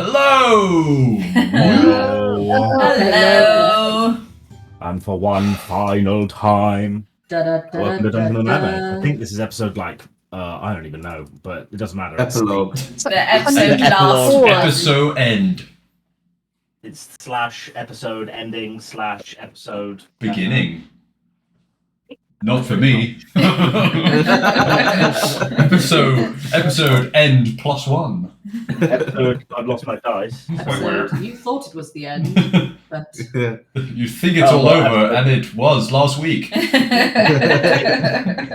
Hello! Hello! And for one final time, welcome to Dungeon and Madman. I think this is episode I don't even know, but it doesn't matter. Epilogue. The episode last. Episode end. It's / episode ending / episode Beginning. Not for me. episode end +1. Episode I've lost my dice. Episode, you thought it was the end, but You think it's all over, and it was last week.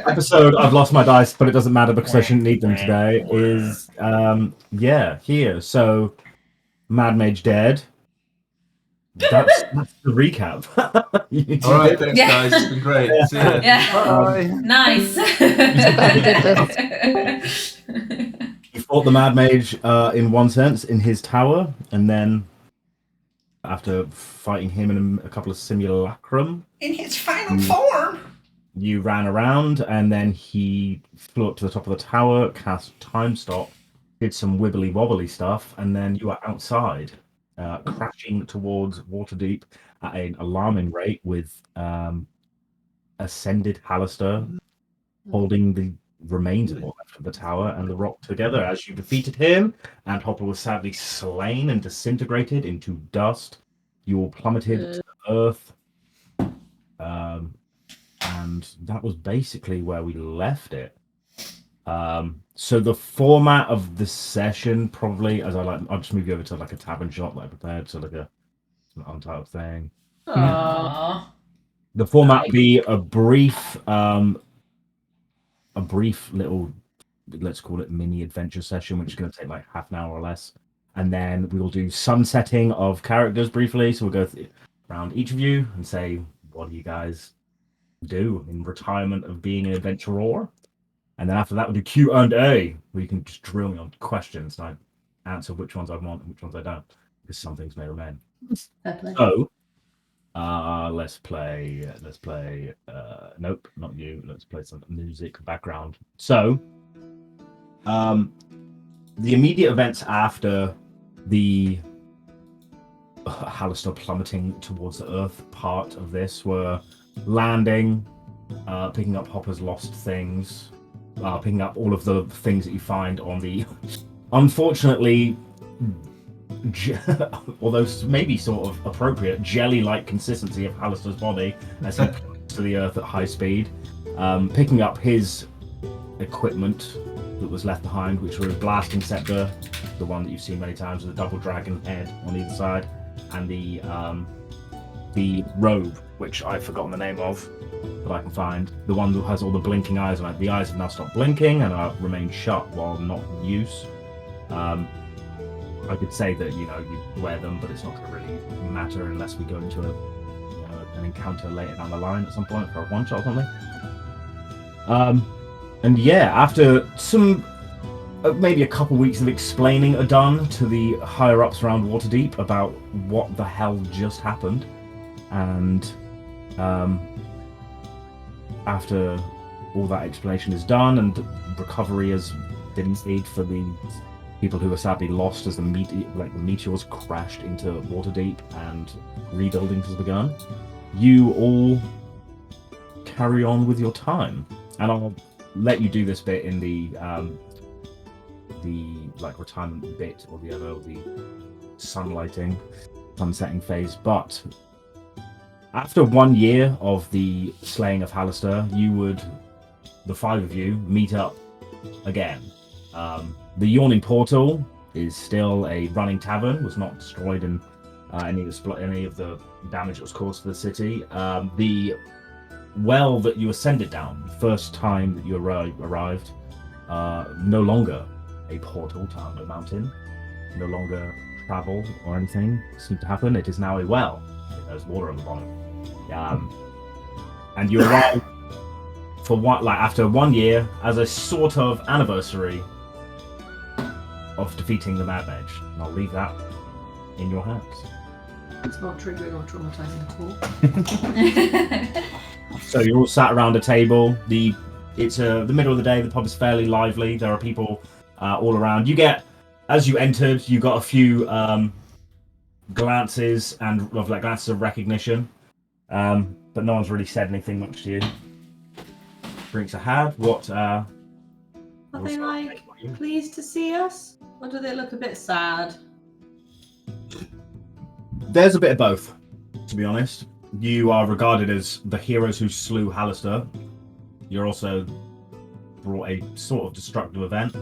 Episode I've lost my dice, but it doesn't matter because I shouldn't need them today. Is here. So Mad Mage dead. That's the recap. All right, thanks guys. It's been great. See ya. Yeah. Bye. Nice. You fought the Mad Mage in one sense in his tower, and then after fighting him in a couple of simulacrum, In his final form. you ran around, and then he flew up to the top of the tower, cast Time Stop, did some wibbly wobbly stuff, and then you were outside, crashing towards Waterdeep at an alarming rate with ascended Halaster holding the remains of what left of the tower and the rock together as you defeated him, and Hopper was sadly slain and disintegrated into dust. You all plummeted to earth. And that was basically where we left it. So the format of the session, probably, I'll just move you over to like a tavern shop that I prepared, so like an untitled thing. Aww. The format would be a brief little, let's call it mini adventure session, which is going to take like half an hour or less. And then we will do sunsetting of characters briefly. So we'll go around each of you and say, what do you guys do in retirement of being an adventurer? And then after that, we'll do Q&A, where you can just drill me on questions and I answer which ones I want and which ones I don't, because some things may remain. So, let's play. Nope, not you. Let's play some music background. So, the immediate events after the Halaster plummeting towards the earth part of this were landing, picking up Hopper's lost things, picking up all of the things that you find on the, unfortunately, although maybe sort of appropriate, jelly-like consistency of Halaster's body as he plummets to the earth at high speed, picking up his equipment that was left behind, which were a blasting scepter, the one that you've seen many times with a double dragon head on either side, and the robe, which I've forgotten the name of, but I can find. The one that has all the blinking eyes on it. The eyes have now stopped blinking and remain shut while not in use. I could say that, you wear them, but it's not going to really matter unless we go into an encounter later down the line at some point for a one-shot or something. And yeah, after some, maybe a couple weeks of explaining are done to the higher-ups around Waterdeep about what the hell just happened, and after all that explanation is done and recovery has been made for the people who were sadly lost as the meteors crashed into Waterdeep and rebuilding has begun, you all carry on with your time. And I'll let you do this bit in the retirement bit or the sunsetting phase. But after 1 year of the slaying of Halaster, the five of you, meet up again. The Yawning Portal is still a running tavern, was not destroyed in any of the damage that was caused to the city. The well that you ascended down, the first time that you arrived, no longer a portal to Undermountain, no longer travel or anything seemed to happen. It is now a well. There's water on the bottom. And you arrive for after 1 year as a sort of anniversary of defeating the Mad Mage. And I'll leave that in your hands. it's not triggering or traumatizing at all. So you're all sat around a table. It's the middle of the day. The pub is fairly lively. There are people all around. You get as you entered, you got a few glances glances of recognition, but no one's really said anything much to you. Drinks are had. What? Are they like pleased to see us, or do they look a bit sad? There's a bit of both, to be honest. You are regarded as the heroes who slew Halaster. You're also brought a sort of destructive event,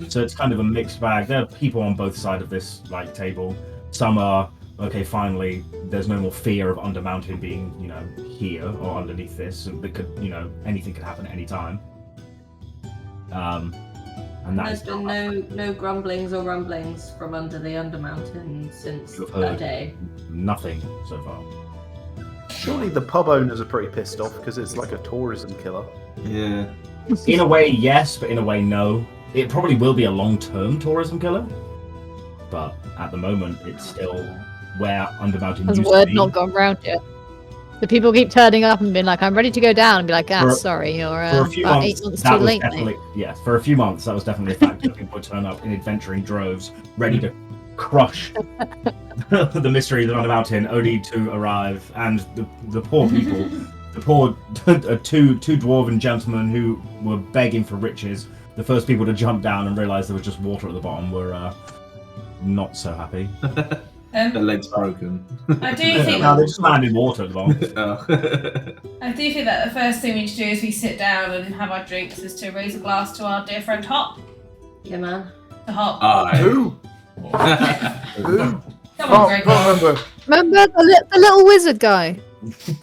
so it's kind of a mixed bag. There are people on both sides of this table. Some are okay. Finally, there's no more fear of Undermountain being, here or underneath this. And it could, anything could happen at any time. And There's been no grumblings or rumblings from under the Undermountain since You've that heard day. nothing so far. Surely the pub owners are pretty pissed off because it's like a tourism killer. Yeah. In a way, yes, but in a way, no. It probably will be a long-term tourism killer, but at the moment, it's still where Undermountain Has used to word be. not gone round yet? The people keep turning up and being like, "I'm ready to go down," and be like, sorry, you're For a few about months, 8 months that too was late, definitely mate." yes. For a few months, that was definitely a factor. People would turn up in adventuring droves, ready to crush the mysteries of Undermountain, only to arrive, and the poor people, the poor two dwarven gentlemen who were begging for riches. The first people to jump down and realise there was just water at the bottom were not so happy. Their leg's broken. I do think Now they just land in water at the bottom. I do think that the first thing we should do is we sit down and have our drinks is to raise a glass to our dear friend Hop. Yeah, man. To Hop. Who? Who? Come on, Can't Gregor. remember. Remember the little wizard guy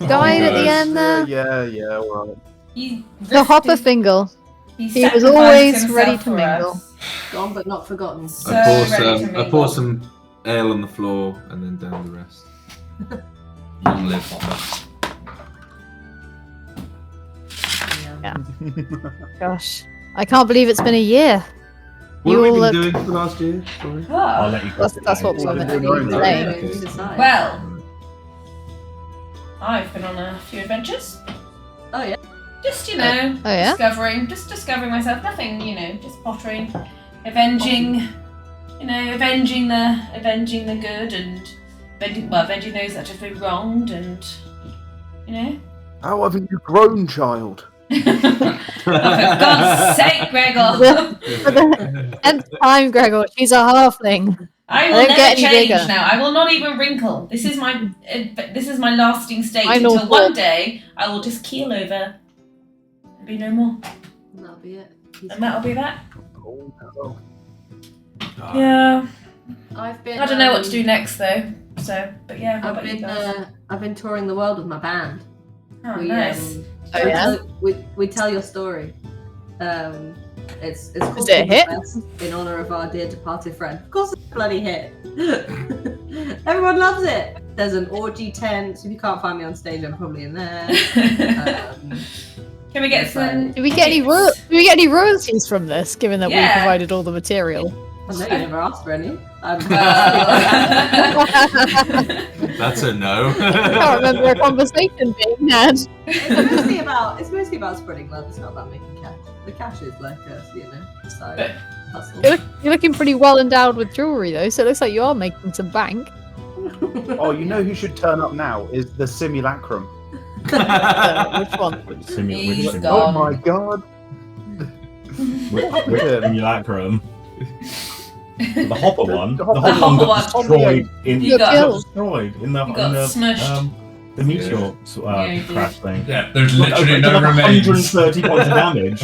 died at the yes. end there. Yeah, well. He The Hopper Fingle. He was sacrificed always himself ready to for mingle. us. Gone but not forgotten. So I pour ready to some. I mingle. pour some ale on the floor and then down the rest. Long live. Yeah. Gosh, I can't believe it's been a year. What You have we all been look- doing for the last year? Sorry. I'll Oh. let you. That's what Well, we're they're meant doing to their own be thing. saying. You decide. Well, I've been on a few adventures. Oh yeah. Just, Oh yeah? discovering myself. Nothing, just pottering, avenging the good and avenging those that have been wronged and, How haven't you grown, child? Oh, for God's sake, Gregor! For the 10th time, Gregor, she's a halfling. I I will don't never get any change bigger. now. I will not even wrinkle. This is my lasting state I know. until one day I will just keel over and be no more. And that'll be it. And that'll be that. Oh, no. Yeah. I've been. I don't know what to do next though. So, but yeah, how I've about you been. guys? I've been touring the world with my band. Oh, We, nice. Oh, yeah? we tell your story. It's called Is it a hit? Fest in honor of our dear departed friend. Of course, it's a bloody hit. Everyone loves it. There's an orgy tent. So if you can't find me on stage, I'm probably in there. Can we get some? Do we get any royalties from this, given that we Yeah. provided all the material? I know you never asked for any. That's a no. I can't remember a conversation being had. It's mostly about spreading love. It's not about making cash. The cash is like a side hustle. You're looking pretty well endowed with jewellery, though, so it looks like you are making some bank. Oh, you know who should turn up now is the simulacrum. Which one? He's Which gone. Oh my god. simulacrum? The Hopper one. The Hopper Hopper one got one. destroyed in You got the smushed. the meteor Yeah, you did. crash thing. Yeah, there's literally no remains. 130 points of damage.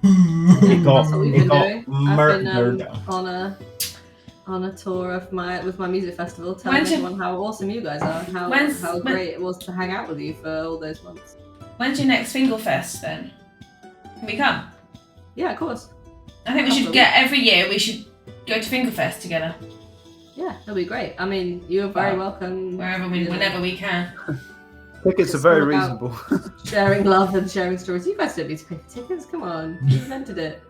It got That's what we've been doing. I've murdered. been on a tour of with my music festival, telling When's your- everyone how awesome you guys are, how great it was to hang out with you for all those months. When's your next Fingle Fest then? Can we come? Yeah, of course. I think we should get every year. We should go to Fingle Fest together Yeah, that'll be great. I mean, you're very welcome. whenever we can. Tickets are It's very all about- reasonable. Sharing love and sharing stories. You guys don't need to pay for tickets. Come on, you invented it.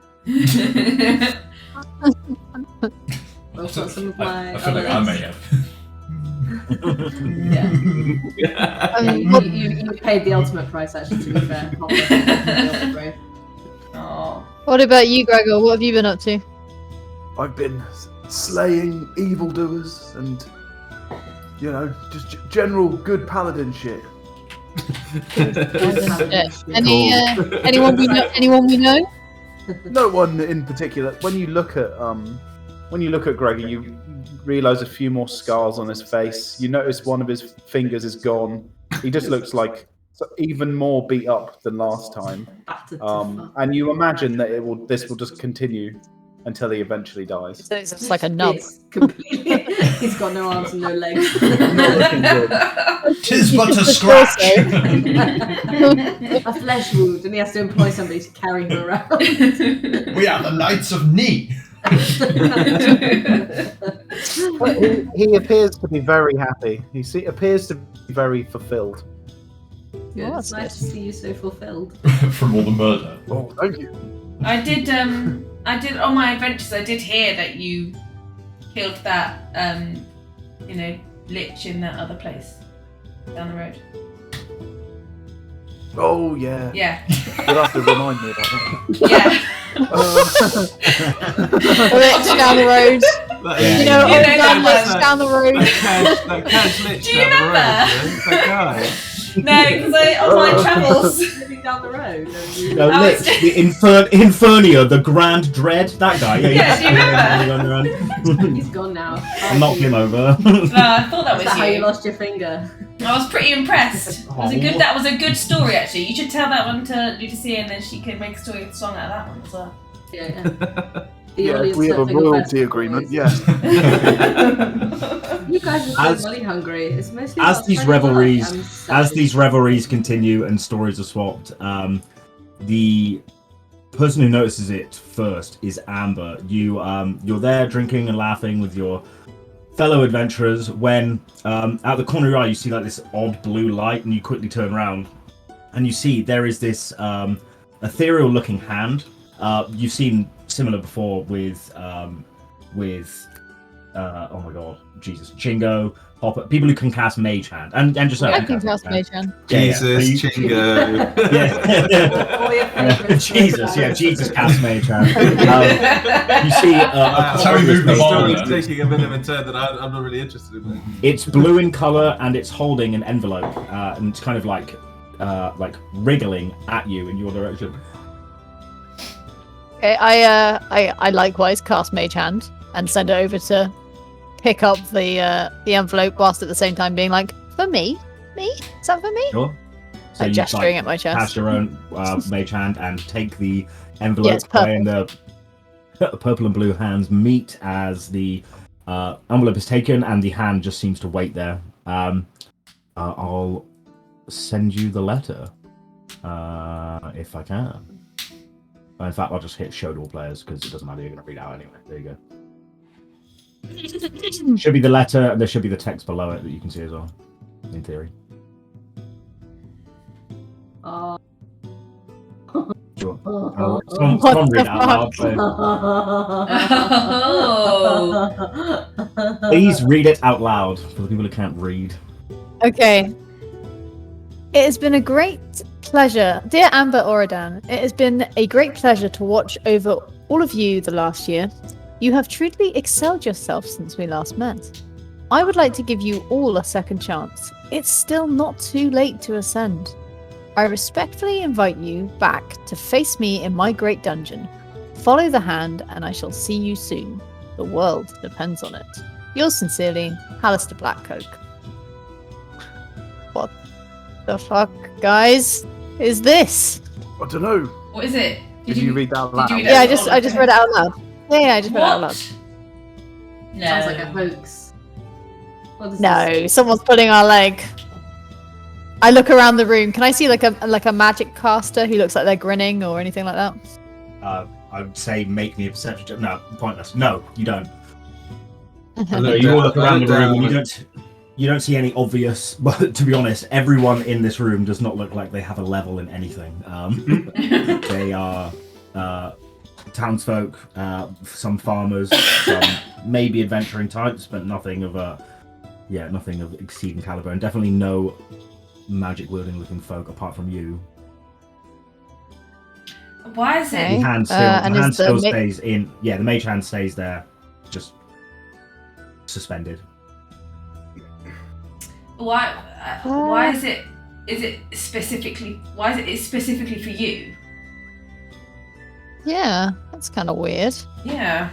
I've got some of my I feel like I other may links. have. Yeah. You paid the ultimate price, actually, to be fair. Oh. What about you, Gregor? What have you been up to? I've been slaying evildoers and, just general good paladin shit. Anyone we know? Anyone we know? No one in particular. When you look at Gregor, you realise a few more scars on his face. You notice one of his fingers is gone. He just looks like even more beat up than last time. And you imagine that this will just continue until he eventually dies. So it's like a nub. Completely. He's got no arms and no legs. Not looking good. Tis but a scratch. A flesh wound, and he has to employ somebody to carry him around. We are the Knights of Knee. He appears to be very happy. He appears to be very fulfilled. Good. Oh, It's nice to see you so fulfilled. From all the murder. Oh, thank you. I did on my adventures. I did hear that you killed that, lich in that other place down the road. Oh yeah. Yeah. You'll have to remind me about that. Yeah. Lich down the road. You know, Oridan lives down the road. That catch lich Do you down the road. remember? Yeah? That guy. No, because on my travels. Living down the road. No, I Lich, was- the Infernia, the Grand Dread, that guy. Yeah, do you remember? He's gone now. I knocked him over. No, I thought that Is was that how you you. lost your finger? I was pretty impressed. That was a good story actually. You should tell that one to Ludusia and then she can make a song out of that one as well. Yeah. The Yeah, audience we have a don't think of royalty that agreement. stories. Yes. You guys are so money hungry. It's mostly As about these spending money revelries, and as selfish. these revelries continue and stories are swapped, the person who notices it first is Amber. You're there drinking and laughing with your fellow adventurers when out the corner of your eye you see like this odd blue light, and you quickly turn around and you see there is this ethereal looking hand. You've seen similar before with oh my god, Jesus, Chingo, Hopper, people who can cast Mage Hand, and just I can cast Mage Hand. Jesus, Chingo. Yeah. All your favourites. Jesus, Jesus cast Mage Hand. You see, That's how we move the ball. It's taking a bit of a turn that I'm not really interested in. it's blue in color and it's holding an envelope, and it's kind of like wriggling at you in your direction. Okay, I likewise cast Mage Hand and send it over to pick up the envelope, whilst at the same time being like, for me? Me? Is that for me? Sure. So I'm you gesturing at my chest. cast your own Mage Hand and take the envelope, Yeah, it's purple. and the purple and blue hands meet as the envelope is taken, and the hand just seems to wait there. I'll send you the letter if I can. In fact, I'll just hit show to all players because it doesn't matter. You're going to read out anyway. There you go. Should be the letter, and there should be the text below it that you can see as well, in theory. Sure. Someone read it out loud. Oh. Please read it out loud for the people who can't read. Okay. It has been a great pleasure, dear Amber Oridan. It has been a great pleasure to watch over all of you the last year. You have truly excelled yourself since we last met. I would like to give you all a second chance. It's still not too late to ascend. I respectfully invite you back to face me in my great dungeon. Follow the hand, and I shall see you soon. The world depends on it. Yours sincerely, Halaster Blackcoat. What the fuck, guys, is this? I don't know. What is it? Did you read that out loud? Did you read Yeah, it out I just read it out loud. Yeah, I just read it out loud. What? No. Sounds like a hoax. What is No, this? someone's pulling our leg. I look around the room. Can I see like a magic caster who looks like they're grinning or anything like that? I would say make me a perception check. No, pointless. No, you don't. I No, look you all down- look I around look the room and down you don't see any obvious. But to be honest, everyone in this room does not look like they have a level in anything. They are townsfolk, some farmers, some maybe adventuring types, but nothing of exceeding caliber, and definitely no magic wielding looking folk apart from you. Why is Okay. it? The hand still, and the hand is the still ma- stays in. Yeah, the mage hand stays there. just suspended. Why is it? Is it specifically? Why is it? It's specifically for you. Yeah, that's kind of weird. Yeah.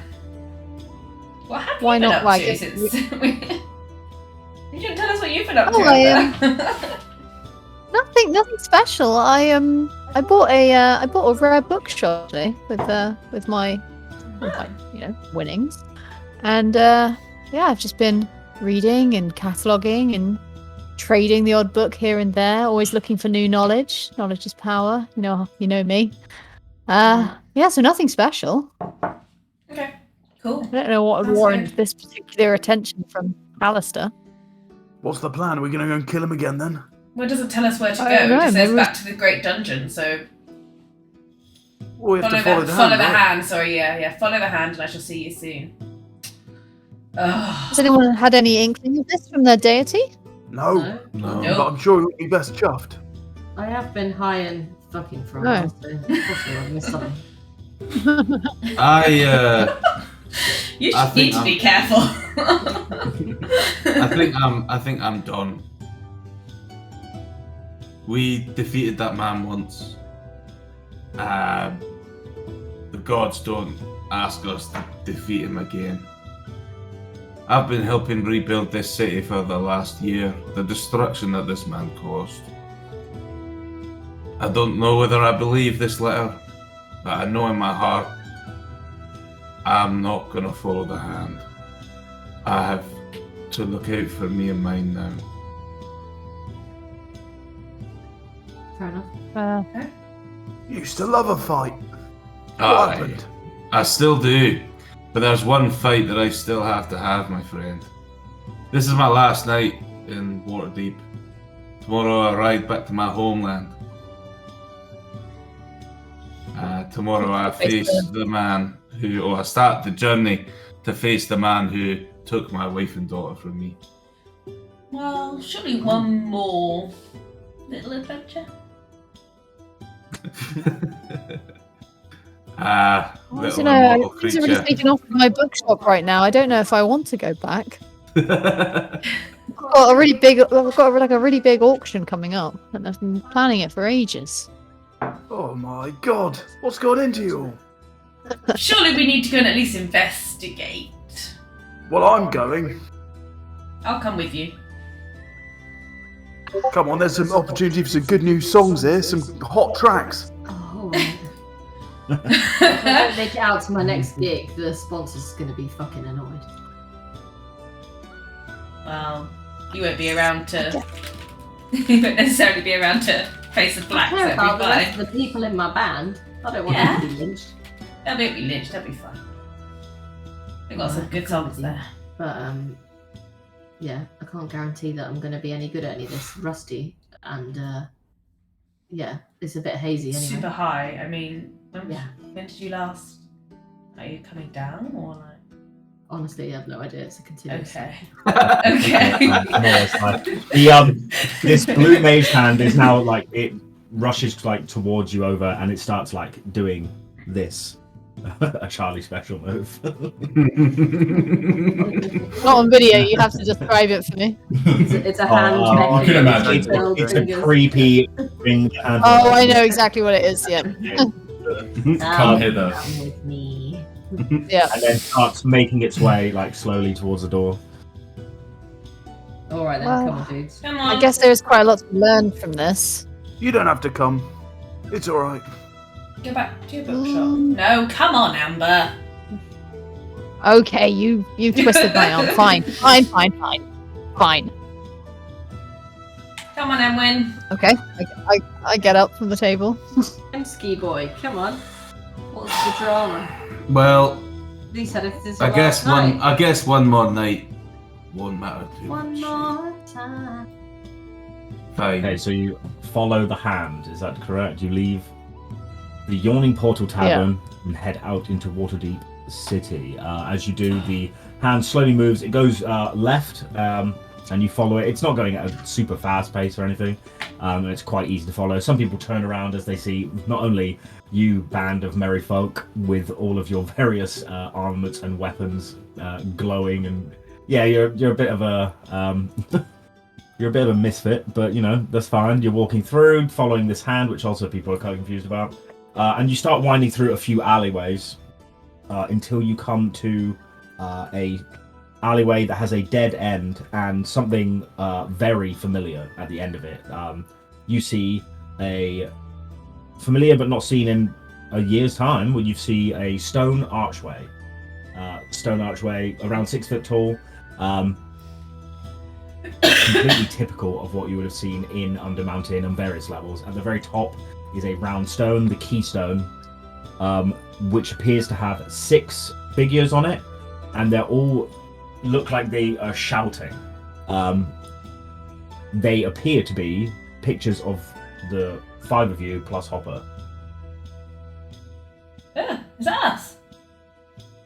What have Why you been not, up like, to since? You didn't tell us what you've been up to. Nothing special. I bought a rare bookshop actually with my winnings, and I've just been reading and cataloging and trading the odd book here and there. Always looking for new knowledge. Knowledge is power. You know me. So nothing special. Okay, cool. I don't know what would Sounds warrant good. this particular attention from Halaster. What's the plan? Are we going to go and kill him again then? Well, it doesn't tell us where to I go. don't It know, just says maybe back to the Great Dungeon. So We have to follow the hand. follow the right? hand. Sorry, yeah. Follow the hand, and I shall see you soon. Ugh. Has anyone had any inkling of this from their deity? No, No. No. Nope. but I'm sure you'll be best chuffed. I have been high and fucking from No. it, so possibly I missed something. You I just think need to be careful. I think I'm done. We defeated that man once. The gods don't ask us to defeat him again. I've been helping rebuild this city for the last year. The destruction that this man caused. I don't know whether I believe this letter, but I know in my heart I'm not gonna follow the hand. I have to look out for me and mine now. Fair enough. You used to love a fight. What Aye, happened? I still do, but there's one fight that I still have to have, my friend. This is my last night in Waterdeep. Tomorrow I ride back to my homeland. Tomorrow I face the man I start the journey to face the man who took my wife and daughter from me. Well, surely one more little adventure. Little I'm immortal really creature. speaking off of my bookshop right now. I don't know if I want to go back. I've got a really big auction coming up, and I've been planning it for ages. Oh my god, what's got into you all? Surely we need to go and at least investigate. Well, I'm going. I'll come with you. Come on, there's some opportunity for some good new songs here, some hot tracks. Oh, right. If I don't make it out to my next gig, the sponsor's going to be fucking annoyed. Well, you won't be around to. You won't necessarily be around to face the I black, so care it'll about be the rest fine. of the people in my band. I don't want Yeah. them to be lynched. They'll be lynched, they'll be fine. We've got some good songs there. But yeah, I can't guarantee that I'm going to be any good at any of this. Rusty, and yeah, it's a bit hazy anyway. Super high. I mean, when Yeah. did you last? Are you coming down or like? Honestly, I have no idea. It's a continuous. Okay. Okay. This blue mage hand is now like it rushes like towards you over, and it starts like doing this. A Charlie special move. Not on video. You have to describe it for me. It's a hand. I can imagine. It's a creepy ring hand. Oh, I know exactly what it is. Yeah. Come hither. Come with me. Yeah. And then starts making its way like slowly towards the door. All right then, Well, come on, dudes. Come on. I guess there's quite a lot to learn from this. You don't have to come. It's alright. Go back to your bookshop. No, come on, Amber. Okay, you twisted my arm. Fine. Fine. Come on, Emwen. Okay, I get up from the table. I'm ski boy. Come on. What's the drama? Well, He said if this is I the guess last night. I guess one more night won't matter too One much. more time. Fine. Okay, so you follow the hand. Is that correct? You leave the Yawning Portal Tavern and head out into Waterdeep City. As you do, the hand slowly moves. It goes left, and you follow it. It's not going at a super fast pace or anything. It's quite easy to follow. Some people turn around as they see not only you, band of merry folk, with all of your various armaments and weapons glowing, and yeah, you're a bit of a you're a bit of a misfit, but you know that's fine. You're walking through, following this hand, which also people are kind of confused about, and you start winding through a few alleyways until you come to a alleyway that has a dead end and something very familiar at the end of it. You see a familiar but not seen in a year's time, where you see a stone archway around 6 foot tall, completely typical of what you would have seen in Undermountain on various levels. At the very top is a round stone, the keystone, which appears to have 6 figures on it, and they all look like they are shouting. They appear to be pictures of the 5 of you plus Hopper. Is that us?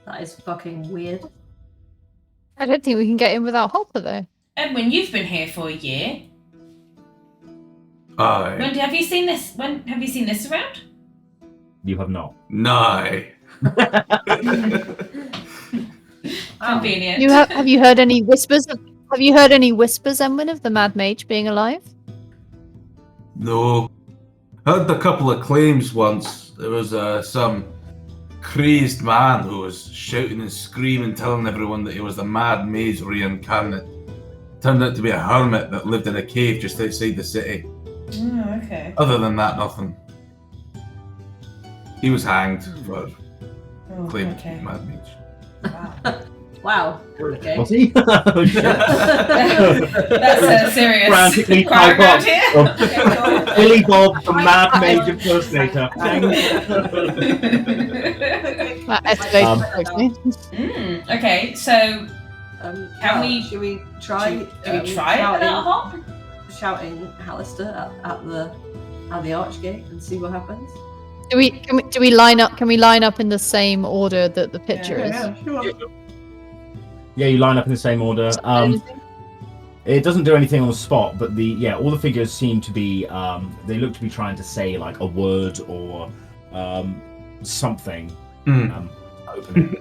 That is fucking weird. I don't think we can get in without Hopper though. Emwen, you've been here for a year. Aye. When have you seen this? When have you seen this around? You have not. No. Convenient. Have you heard any whispers? Have you heard any whispers, Emwen, of the Mad Mage being alive? No. Heard a couple of claims once. There was some crazed man who was shouting and screaming, telling everyone that he was the Mad Mage reincarnate. Turned out to be a hermit that lived in a cave just outside the city. Oh, okay. Other than that, nothing. He was hanged for claiming to be Mad Mage. Wow. Wow. Okay. Was he? Oh, shit. That's a serious Frantically crowd type around here. up. Okay, cool. Billy Bob, the Mad Mage impersonator. That escalated quickly. Okay, so Can we- Should we try? do we try it without Hop? Shouting Halaster at the archgate and see what happens. Do we line up? Can we line up in the same order that the picture is? Sure. Yeah, you line up in the same order. It doesn't do anything on the spot, but all the figures seem to be they look to be trying to say like a word or something. Opening.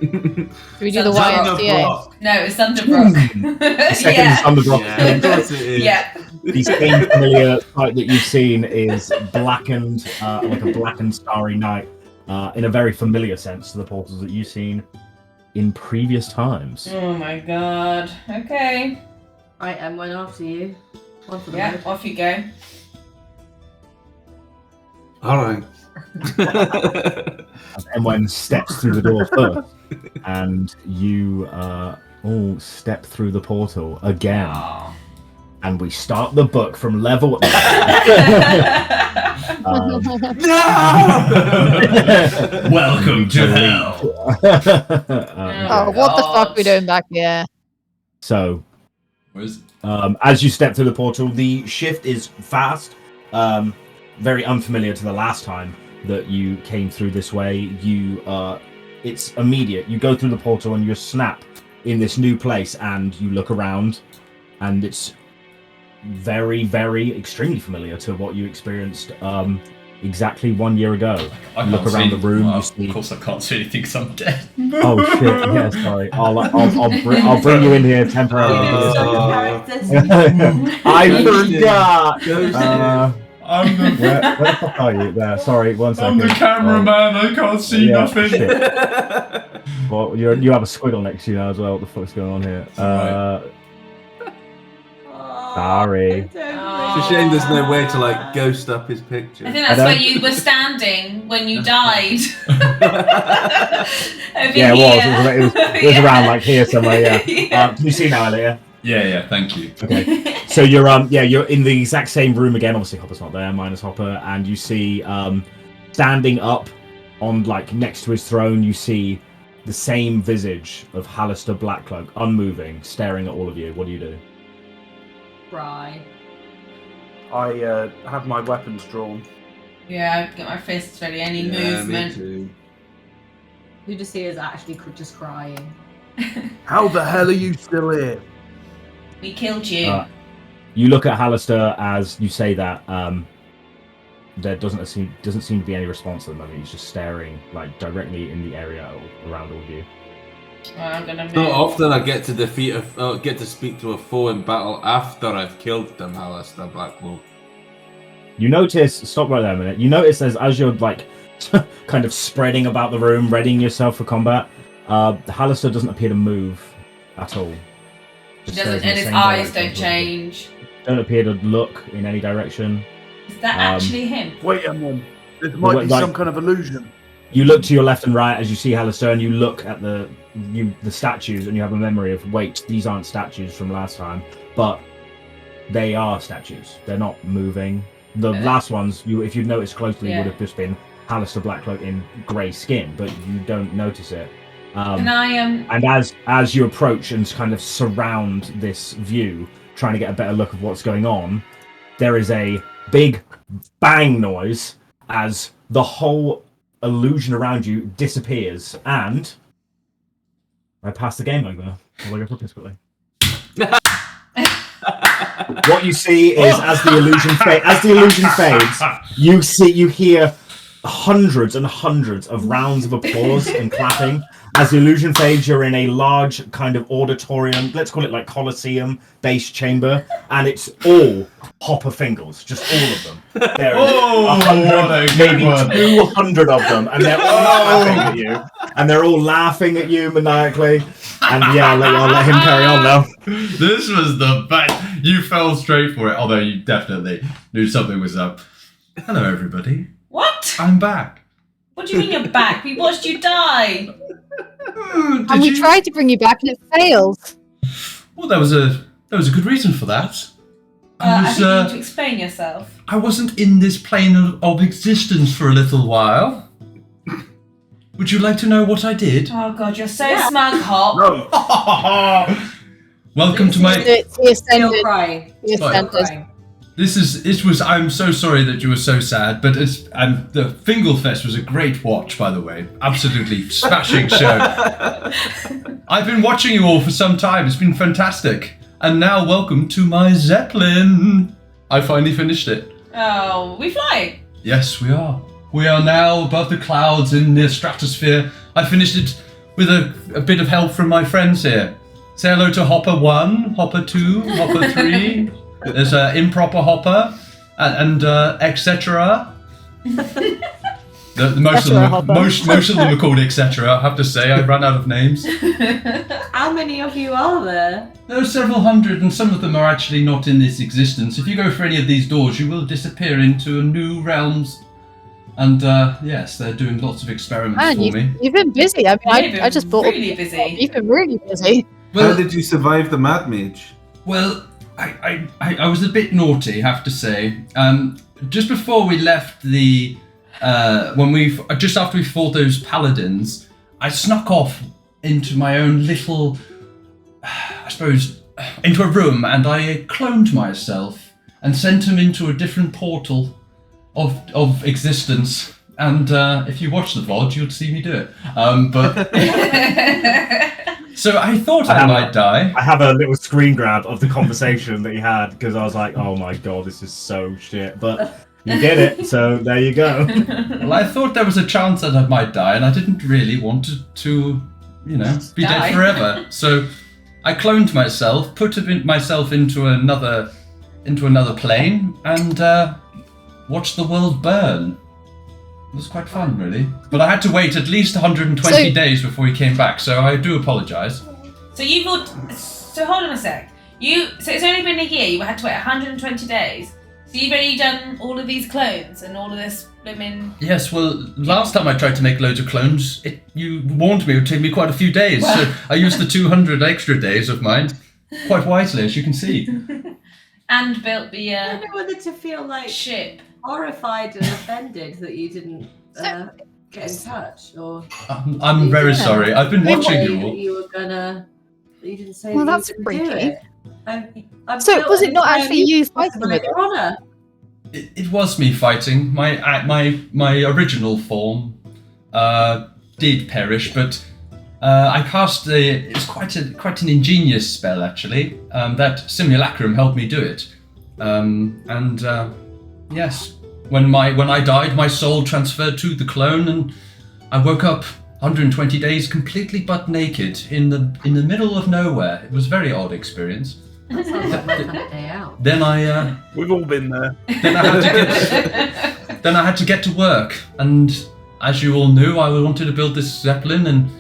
Do we do the YMCA? No, it's Underbrook. The second is Underbrook. Yeah, of course it is. Yeah. The same familiar sight that you've seen is blackened, like a blackened starry night, in a very familiar sense to the portals that you've seen in previous times. Oh my god. Okay. I am one after you. One for the Yeah, road. off you go. Alright. And when steps through the door first, and you all step through the portal again, and we start the book from level. Welcome to hell. Oh, what the fuck are we doing back here? So, Where is it? as you step through the portal, the shift is fast, very unfamiliar to the last time that you came through this way. It's immediate. You go through the portal and you snap in this new place, and you look around, and it's very, very, extremely familiar to what you experienced exactly 1 year ago. I You look can't around see. the room. Well, You see. Of course, I can't see anything because I'm dead. Oh shit! Yeah, sorry. I'll bring you in here temporarily. I forgot. I'm the, Where the fuck are you? There. Sorry. One I'm second. the cameraman. I can't see yeah, nothing. shit. Well, you have a squiggle next to you now as well. What the fuck's going on here? Sorry. It's a shame there's no way to like ghost up his picture. I think that's where you were standing when you died. Over Yeah, here. it was around like here somewhere. Yeah. Can you see now, Elliot? Yeah, thank you. Okay. So you're in the exact same room again. Obviously, Hopper's not there, minus Hopper, and you see standing up on like next to his throne. You see the same visage of Halaster Blackcloak, unmoving, staring at all of you. What do you do? Cry. I have my weapons drawn. Yeah, I've got my fists ready. Any Me movement. too. Ludusia is actually just crying. How the hell are you still here? We killed you. You look at Halaster as you say that. There doesn't seem to be any response at the moment. He's just staring like directly in the area around all of you. I'm gonna move. Not often I get to get to speak to a foe in battle after I've killed them, Halaster Blackwool. You notice, stop right there a minute. You notice as you're like kind of spreading about the room, readying yourself for combat, Halaster doesn't appear to move at all. He Just doesn't, stays in and the his same eyes direction don't as well. change. Don't appear to look in any direction. Is that actually him? Wait a minute. There might be Like- some kind of illusion. You look to your left and right as you see Halaster, and you look at the statues, and you have a memory of, wait, these aren't statues from last time, but they are statues. They're not moving. The last ones, if you'd noticed closely, would have just been Halaster Blackcloak in grey skin, but you don't notice it. Can I And as you approach and kind of surround this view, trying to get a better look of what's going on, there is a big bang noise as the whole illusion around you disappears, and I pass the game over. I'll go for a piss quickly. What you see is as the illusion fades, you hear hundreds and hundreds of rounds of applause and clapping. As the illusion fades, you're in a large kind of auditorium, let's call it like Colosseum based chamber, and it's all Hopper Fingles, just all of them. There are 100, maybe 200 of them, and they're all laughing at you. And they're all laughing at you maniacally. And yeah, I'll let him carry on now. This was the best. You fell straight for it, although you definitely knew something was up. Hello, everybody. What? I'm back. What do you mean you're back? We watched you die. And we tried to bring you back and it failed. Well, there was a good reason for that. I think you need to explain yourself. I wasn't in this plane of existence for a little while. Would you like to know what I did? Oh god, you're so smug, Hop. No. Welcome to my. He Still ascended. crying. He ascended. Crying. It was. I'm so sorry that you were so sad, but the Fingle Fest was a great watch, by the way. Absolutely smashing show. I've been watching you all for some time. It's been fantastic. And now, welcome to my Zeppelin. I finally finished it. Oh, we fly. Yes, we are. We are now above the clouds in the stratosphere. I finished it with a bit of help from my friends here. Say hello to Hopper 1, Hopper 2, Hopper 3. There's an improper Hopper and etc. Most of them are called etc. I have to say, I ran out of names. How many of you are there? There are several hundred, and some of them are actually not in this existence. If you go for any of these doors, you will disappear into new realms. And yes, they're doing lots of experiments Man, for me. you've been busy. I mean, You've I just bought. really busy. You've been really busy. How did you survive the Mad Mage? Well, I was a bit naughty, have to say. Just before we left the, just after we fought those paladins, I snuck off into my own little, I suppose, into a room, and I cloned myself and sent him into a different portal of existence. And if you watch the VOD, you'll see me do it. But so I thought I might die. I have a little screen grab of the conversation that you had because I was like, oh my god, this is so shit. But you did it, so there you go. Well, I thought there was a chance that I might die, and I didn't really want to be Die. dead forever. So I cloned myself, put myself into another plane, and watched the world burn. It was quite fun, really. But I had to wait at least 120 days before he came back, so I do apologise. So hold on a sec. So it's only been a year. You had to wait 120 days. So you've only done all of these clones and all of this blooming. Yes, well, last time I tried to make loads of clones, you warned me it would take me quite a few days, so I used the 200 extra days of mine quite wisely, as you can see. And built the I don't know whether to feel like ship. horrified and offended that you didn't get in touch, or I'm very sorry. I've been watching you all. You were gonna. You didn't say. Well, that that's you were gonna do freaky. it. I've So built was it an not entire actually you music fighting festival with in your honour. It was me fighting. My original form did perish, but I cast it's quite an ingenious spell actually. That simulacrum helped me do it, and yes, when I died, my soul transferred to the clone, and I woke up 120 days completely butt naked in the middle of nowhere. It was a very odd experience. That sounds like my kind of day out. Then I We've all been there. then I had to get to work, and as you all knew, I wanted to build this Zeppelin, and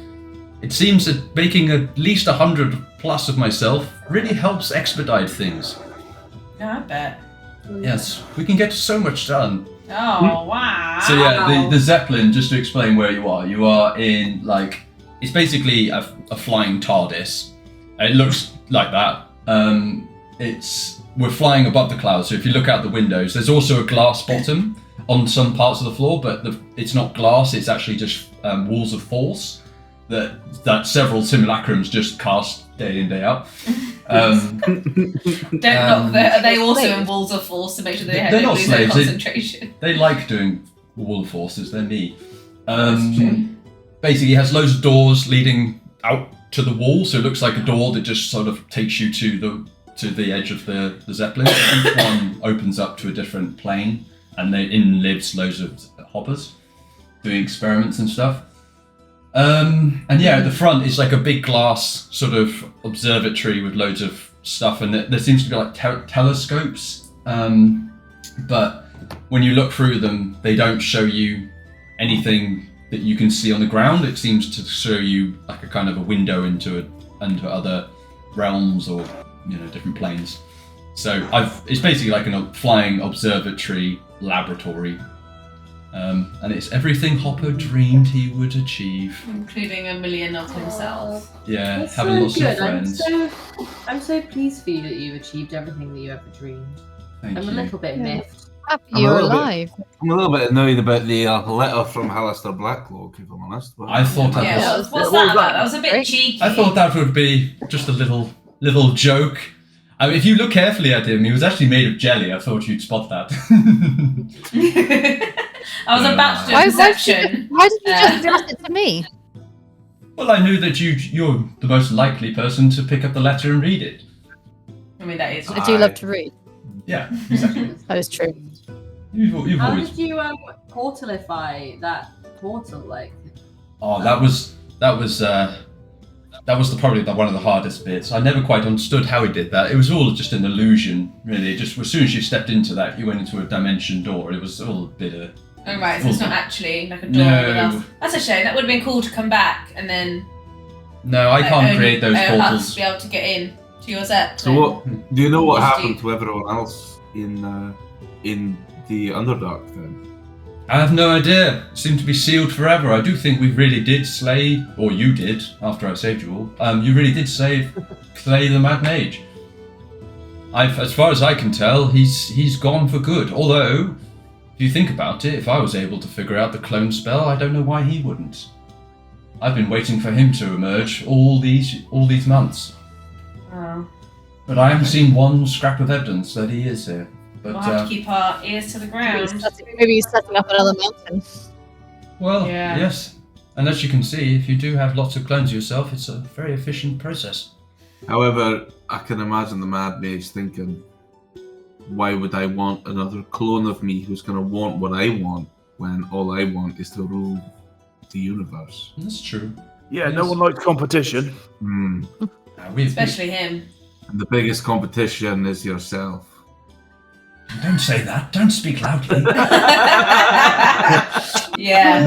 it seems that making at least 100 plus of myself really helps expedite things. Yeah, I bet. Yes, we can get so much done. Oh, wow. So yeah, the Zeppelin, just to explain where you are in, like, it's basically a flying TARDIS. It looks like that. We're flying above the clouds, so if you look out the windows, there's also a glass bottom on some parts of the floor, but it's not glass, it's actually just walls of force that several simulacrums just cast day in, day out. Are they also in walls of force to make sure they don't lose their concentration? They like doing wall of forces, they're me. That's true. Basically, it has loads of doors leading out to the wall, so it looks like a door that just sort of takes you to the edge of the Zeppelin. Each one opens up to a different plane, and in lives loads of hoppers doing experiments and stuff. And yeah, at the front is like a big glass sort of observatory with loads of stuff, and there seems to be like telescopes, but when you look through them, they don't show you anything that you can see on the ground. It seems to show you like a kind of a window into other realms or different planes. So it's basically like a flying observatory laboratory. And it's everything Hopper dreamed he would achieve. Including a million of himself. Yeah, That's having so lots good. of friends. I'm so pleased for you that you've achieved everything that you ever dreamed. Thank I'm you. a little bit miffed. Happy I'm a you're little bit- alive. I'm a little bit annoyed about the letter from Halaster Blacklock, if I'm honest. But I thought that Yeah, was. what's that about? That was a bit Great. cheeky. I thought that would be just a little joke. I mean, if you look carefully at him, he was actually made of jelly. I thought you'd spot that. I was about to do a perception. Why did you just address it to me? Well, I knew that you're the most likely person to pick up the letter and read it. I mean, that is. I do love to read. Yeah, exactly. That is true. You've How always. did you portalify that portal? Like, Oh, that was probably one of the hardest bits. I never quite understood how he did that. It was all just an illusion, really. Just as soon as you stepped into that, you went into a dimension door. It was all a bit of. Oh, right, so it's not actually like a door No. with us. That's a shame. That would have been cool to come back and then. No, I can't create those Us portals. be able to get in to your set. So what? Do you know what Just happened do- to everyone else in the Underdark then? I have no idea. It seemed to be sealed forever. I do think we really did slay, or you did, after I saved you all. You really did slay the Mad Mage. As far as I can tell, he's gone for good. Although, if you think about it, if I was able to figure out the clone spell, I don't know why he wouldn't. I've been waiting for him to emerge all these months, Oh. but I haven't seen one scrap of evidence that he is here. But We'll have to keep our ears to the ground. Maybe he's setting up another mountain. well, Yeah. yes. And as you can see, if you do have lots of clones yourself, it's a very efficient process. However, I can imagine the Mad Mage thinking, why would I want another clone of me who's going to want what I want when all I want is to rule the universe? That's true. Yeah, no one likes competition. Hmm. Especially him. And the biggest competition is yourself. Don't say that. Don't speak loudly. Yeah.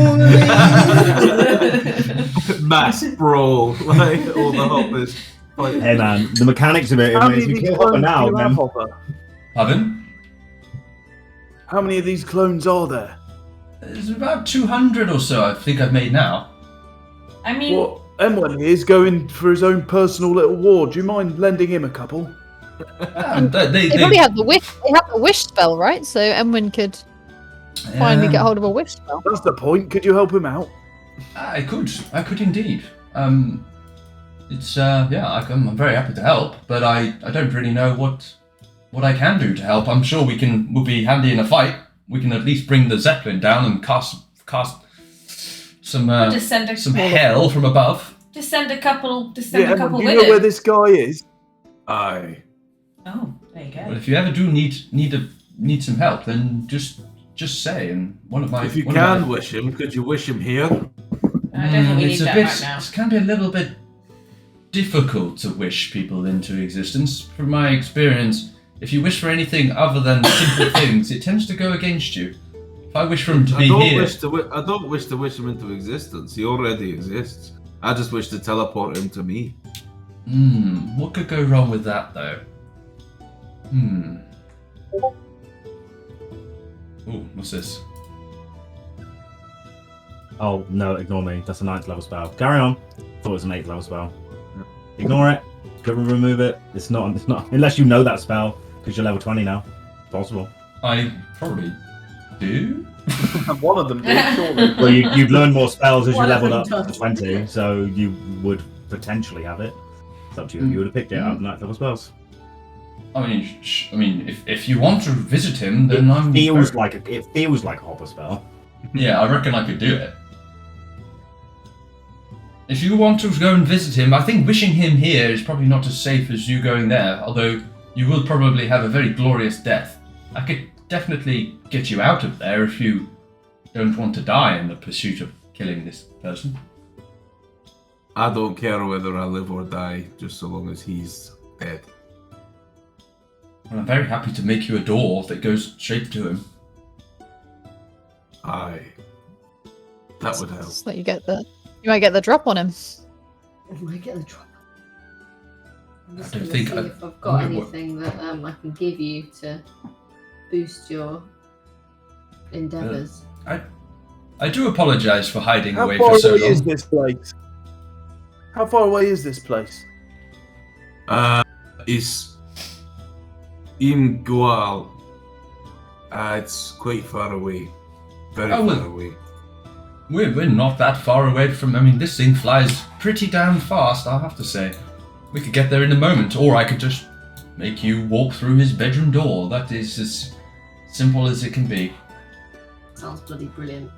Mass brawl, like all the hoppers. Like, Hey man, the mechanics of it How is many of you these kill Hopper clones now, do you have, then Hopper? Pardon? How many of these clones are there? There's about 200 or so I think I've made now. I mean, Well, Emwen here is going for his own personal little war. Do you mind lending him a couple? They They probably have the wish. They have the wish spell, right? So Emwen could finally get hold of a wish spell. That's the point. Could you help him out? I could indeed. It's I'm very happy to help, but I don't really know what I can do to help. I'm sure we'll be handy in a fight. We can at least bring the Zeppelin down and cast some just send a some hell from above. Just send a couple. Just Yeah, send a Emwen, couple do you with know where him. this guy is? aye. Oh, there you But go. if you ever do need some help, then just say. And one of my If you one of can my- wish him, could you wish him here? I don't think we need that right now. It can be a little bit difficult to wish people into existence. From my experience, if you wish for anything other than simple things, it tends to go against you. If I wish for him to be here... I don't wish to wish him into existence. He already exists. I just wish to teleport him to me. What could go wrong with that, though? Ooh, what's this? Oh, no, ignore me. That's a 9th level spell. Carry on. Thought it was an 8th level spell. Ignore it. Go and remove it. It's not. Unless you know that spell, because you're level 20 now. Possible. I probably do. One of them did, surely. Well, you've learned more spells as you One of leveled them up to does. 20, so you would potentially have it. It's up to you. You would have picked it out of 9th level spells. I mean, if you want to visit him, then It feels like a hopper spell. Yeah, I reckon I could do it. If you want to go and visit him, I think wishing him here is probably not as safe as you going there, although you will probably have a very glorious death. I could definitely get you out of there if you don't want to die in the pursuit of killing this person. I don't care whether I live or die, just so long as he's dead. Well, I'm very happy to make you a door that goes straight to him. Aye. That would help. So you might get the drop on him. I might get the drop. I'm just I don't gonna think see if I've got anything that I can give you to boost your endeavours. I do apologise for hiding How away far for so away long. is this place? How far away is this place? It's Imgual. It's quite far away. Very far away. We're not that far away from... I mean, this thing flies pretty damn fast, I'll have to say. We could get there in a moment, or I could just make you walk through his bedroom door. That is as simple as it can be. Sounds bloody brilliant.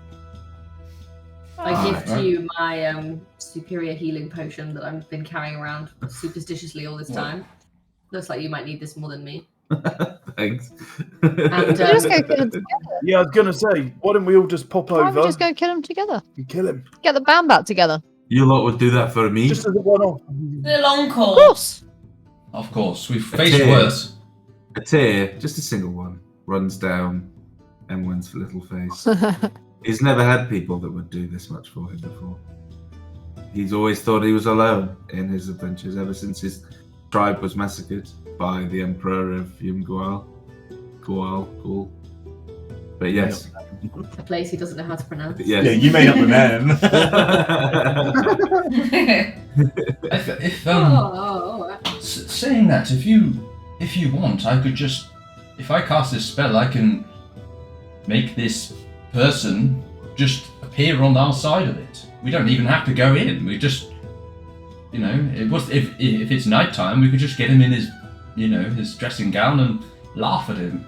I give to you my superior healing potion that I've been carrying around superstitiously all this time. Looks like you might need this more than me. Thanks. And, Just go kill him together. Yeah, I was gonna say, why don't we all just pop Why don't we over just go kill him together? and kill him? Get the band back together. You lot would do that for me? Just as a one-off. The long Of call. course. Of course, we've faced Okay. worse. A tear, just a single one, runs down Emwen's little face. He's never had people that would do this much for him before. He's always thought he was alone in his adventures ever since his tribe was massacred by the Emperor of Yumgual. Cool. But yes. a place he doesn't know how to pronounce. Yes. Yeah, you made up the name. Saying that, if you want, I could just... If I cast this spell, I can make this person just appear on our side of it. We don't even have to go in. We just... if it's nighttime, we could just get him in his, his dressing gown and laugh at him.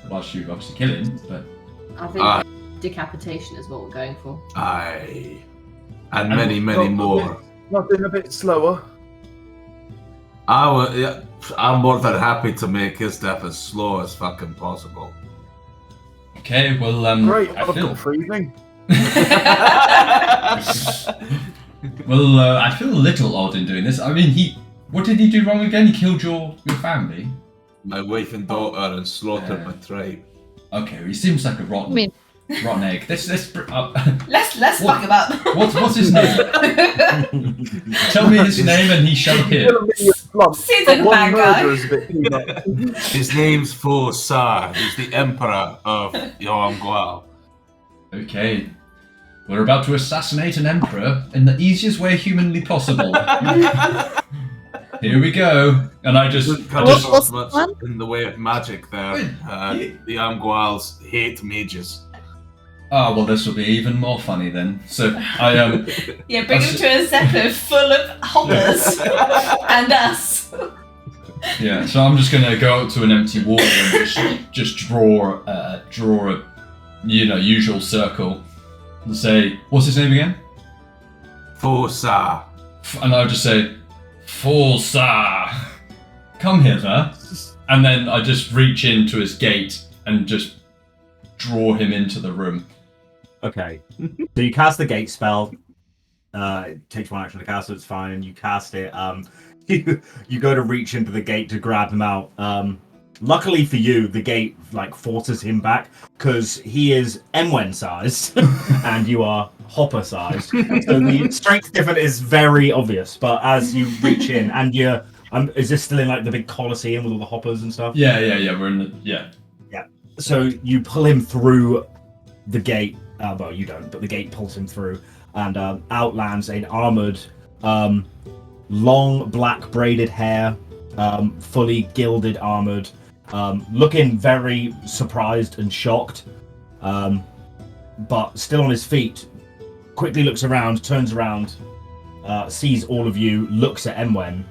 Whilst you obviously kill him, but... I think decapitation is what we're going for. Aye. And many more. Nothing a bit slower. I'm more than happy to make his death as slow as fucking possible. Okay, well, Great, I I've feel... got free evening. Well, I feel a little odd in doing this. I mean, what did he do wrong again? He killed your family? My wife and daughter and slaughtered my tribe. Okay, he seems like a rotten egg. Let's Let's fuck him up. What's his name? Tell me his name and he shall appear. Seems like a bad guy. His name's Fo Sar. He's the Emperor of Yonggual. Okay. We're about to assassinate an emperor in the easiest way humanly possible. Here we go. And I just... What's the plan? in the way of magic there. The Yongguals hate mages. Oh, well, this will be even more funny then. So, I, Yeah, bring him to a Zeppelin full of hoppers and us. Yeah, so I'm just gonna go out to an empty wall and just draw a usual circle and say, what's his name again? Fo Sar. And I'll just say, Forza, come hither. And then I just reach into his gate and just draw him into the room. Okay. So you cast the gate spell. It takes 1 action to cast, so it's fine. And you cast it. You go to reach into the gate to grab him out. Luckily for you, the gate like forces him back because he is Emwen sized and you are Hopper sized. So the strength difference is very obvious. But as you reach in, and you're, is this still in like the big Colosseum with all the hoppers and stuff? Yeah. We're in the yeah. So you pull him through the gate. Well, you don't, but the gate pulls him through, and out lands an armored, long black braided hair, fully gilded armored. Looking very surprised and shocked, but still on his feet, quickly looks around, turns around, sees all of you, looks at Emwen,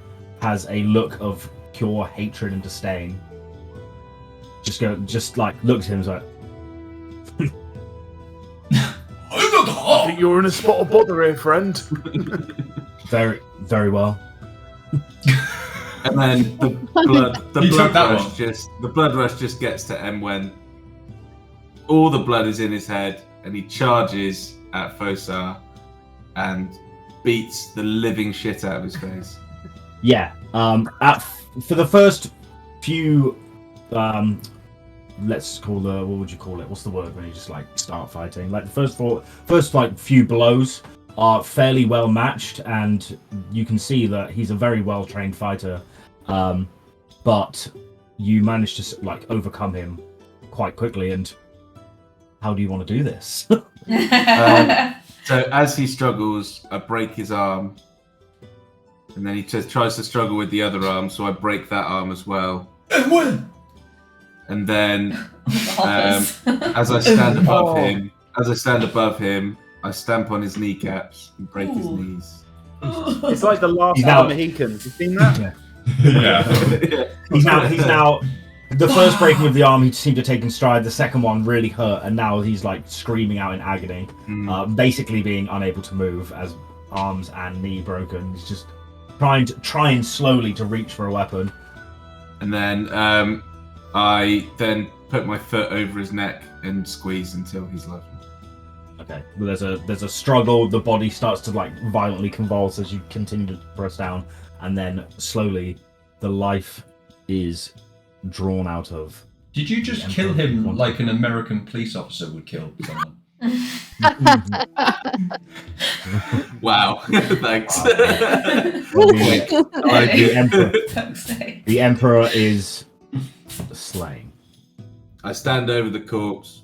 has a look of pure hatred and disdain. Just like looks at him and is like, I think you're in a spot of bother here, friend. very, very well. And then the blood rush just gets to Emwen. All the blood is in his head, and he charges at Fosar and beats the living shit out of his face. Yeah. For the first few, let's call what would you call it? What's the word when you just like start fighting? Like the first like few blows are fairly well matched, and you can see that he's a very well trained fighter. But you manage to like overcome him quite quickly. And how do you want to do this? So as he struggles, I break his arm, and then he just tries to struggle with the other arm, so I break that arm as well. And win. And then, as I stand above him, I stamp on his kneecaps and break his knees. It's like the last of the Mohicans. You seen that? Yeah. He's now the first breaking of the arm he seemed to take in stride. The second one really hurt, and now he's like screaming out in agony, basically being unable to move as arms and knee broken. He's just trying slowly to reach for a weapon. And then I then put my foot over his neck and squeeze until he's level. Okay. Well, there's a struggle. The body starts to like violently convulse as you continue to press down, and then slowly the life is drawn out of. Did you just kill him like an American police officer would kill someone? Wow. Thanks. The Emperor is slain. I stand over the corpse,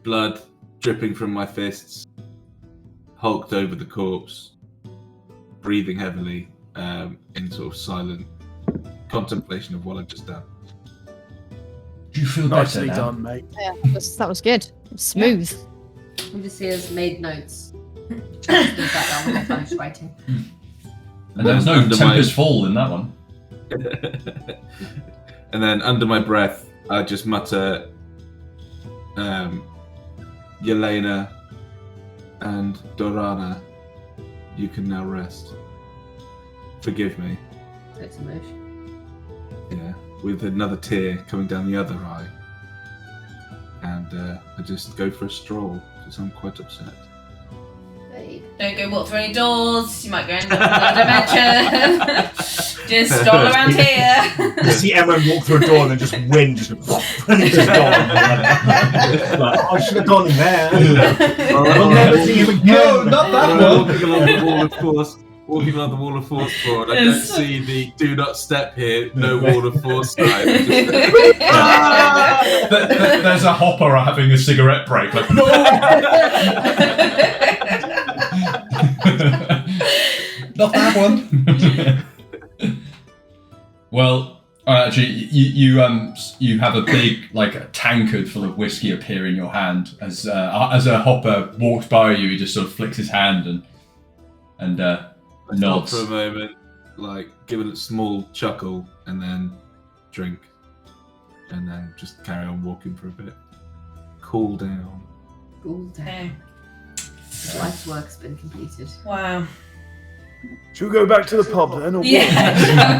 blood dripping from my fists, hulked over the corpse, breathing heavily, in sort of silent contemplation of what I've just done. Do you feel Nicely better now? done, mate. Yeah, that was good. Smooth. We just see us made notes. Just do that down when I finish writing. And there was no Tempest Fall in that one. And then under my breath, I just mutter, Yelena and Dorana, you can now rest. Forgive me. Takes emotion. Yeah, with another tear coming down the other eye. And I just go for a stroll, because I'm quite upset. Babe. Don't go walk through any doors. You might go into another dimension. Just stroll around here. You see Emwen walk through a door and then just wind just and it's just gone. Like, I should have gone in there. We'll never see him again. No, not that one. Walking along the wall of force forward, I don't see the do not step here, no wall of force sign. There's a hopper having a cigarette break. Like, no! Not that one. Well, actually, you have a big like a tankard full of whiskey appear in your hand as a hopper walks by you. He just sort of flicks his hand and I stop nods for a moment, like give it a small chuckle, and then drink, and then just carry on walking for a bit. Cool down. Cool down. Life's work's been completed. Wow. Should we go back to the pub then? Or Yeah.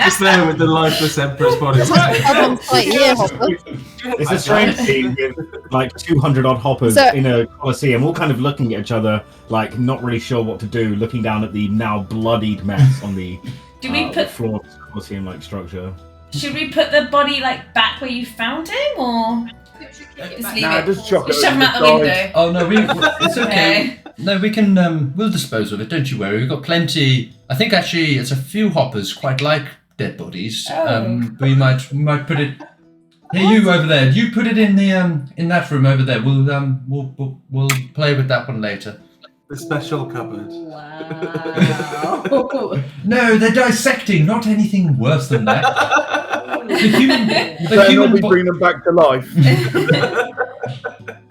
Just there with the lifeless Emperor's body. Everyone's like, yeah, Hopper. It's a strange scene with like 200 odd hoppers So- in a coliseum, all kind of looking at each other, like not really sure what to do, looking down at the now bloodied mess on the Do we put? floor of this coliseum-like structure. Should we put the body like back where you found him, or just leave Nah, it? just chuck it Just shove him over out the the window. Oh no, it's okay. No, we can. We'll dispose of it. Don't you worry. We've got plenty. I think actually, it's a few hoppers quite like dead bodies. Oh. We might put it. Hey, you over there. You put it in the in that room over there. We'll play with that one later. The special cupboard. Wow. No, they're dissecting. Not anything worse than that. The human. The Better not human. be bringing them back to life.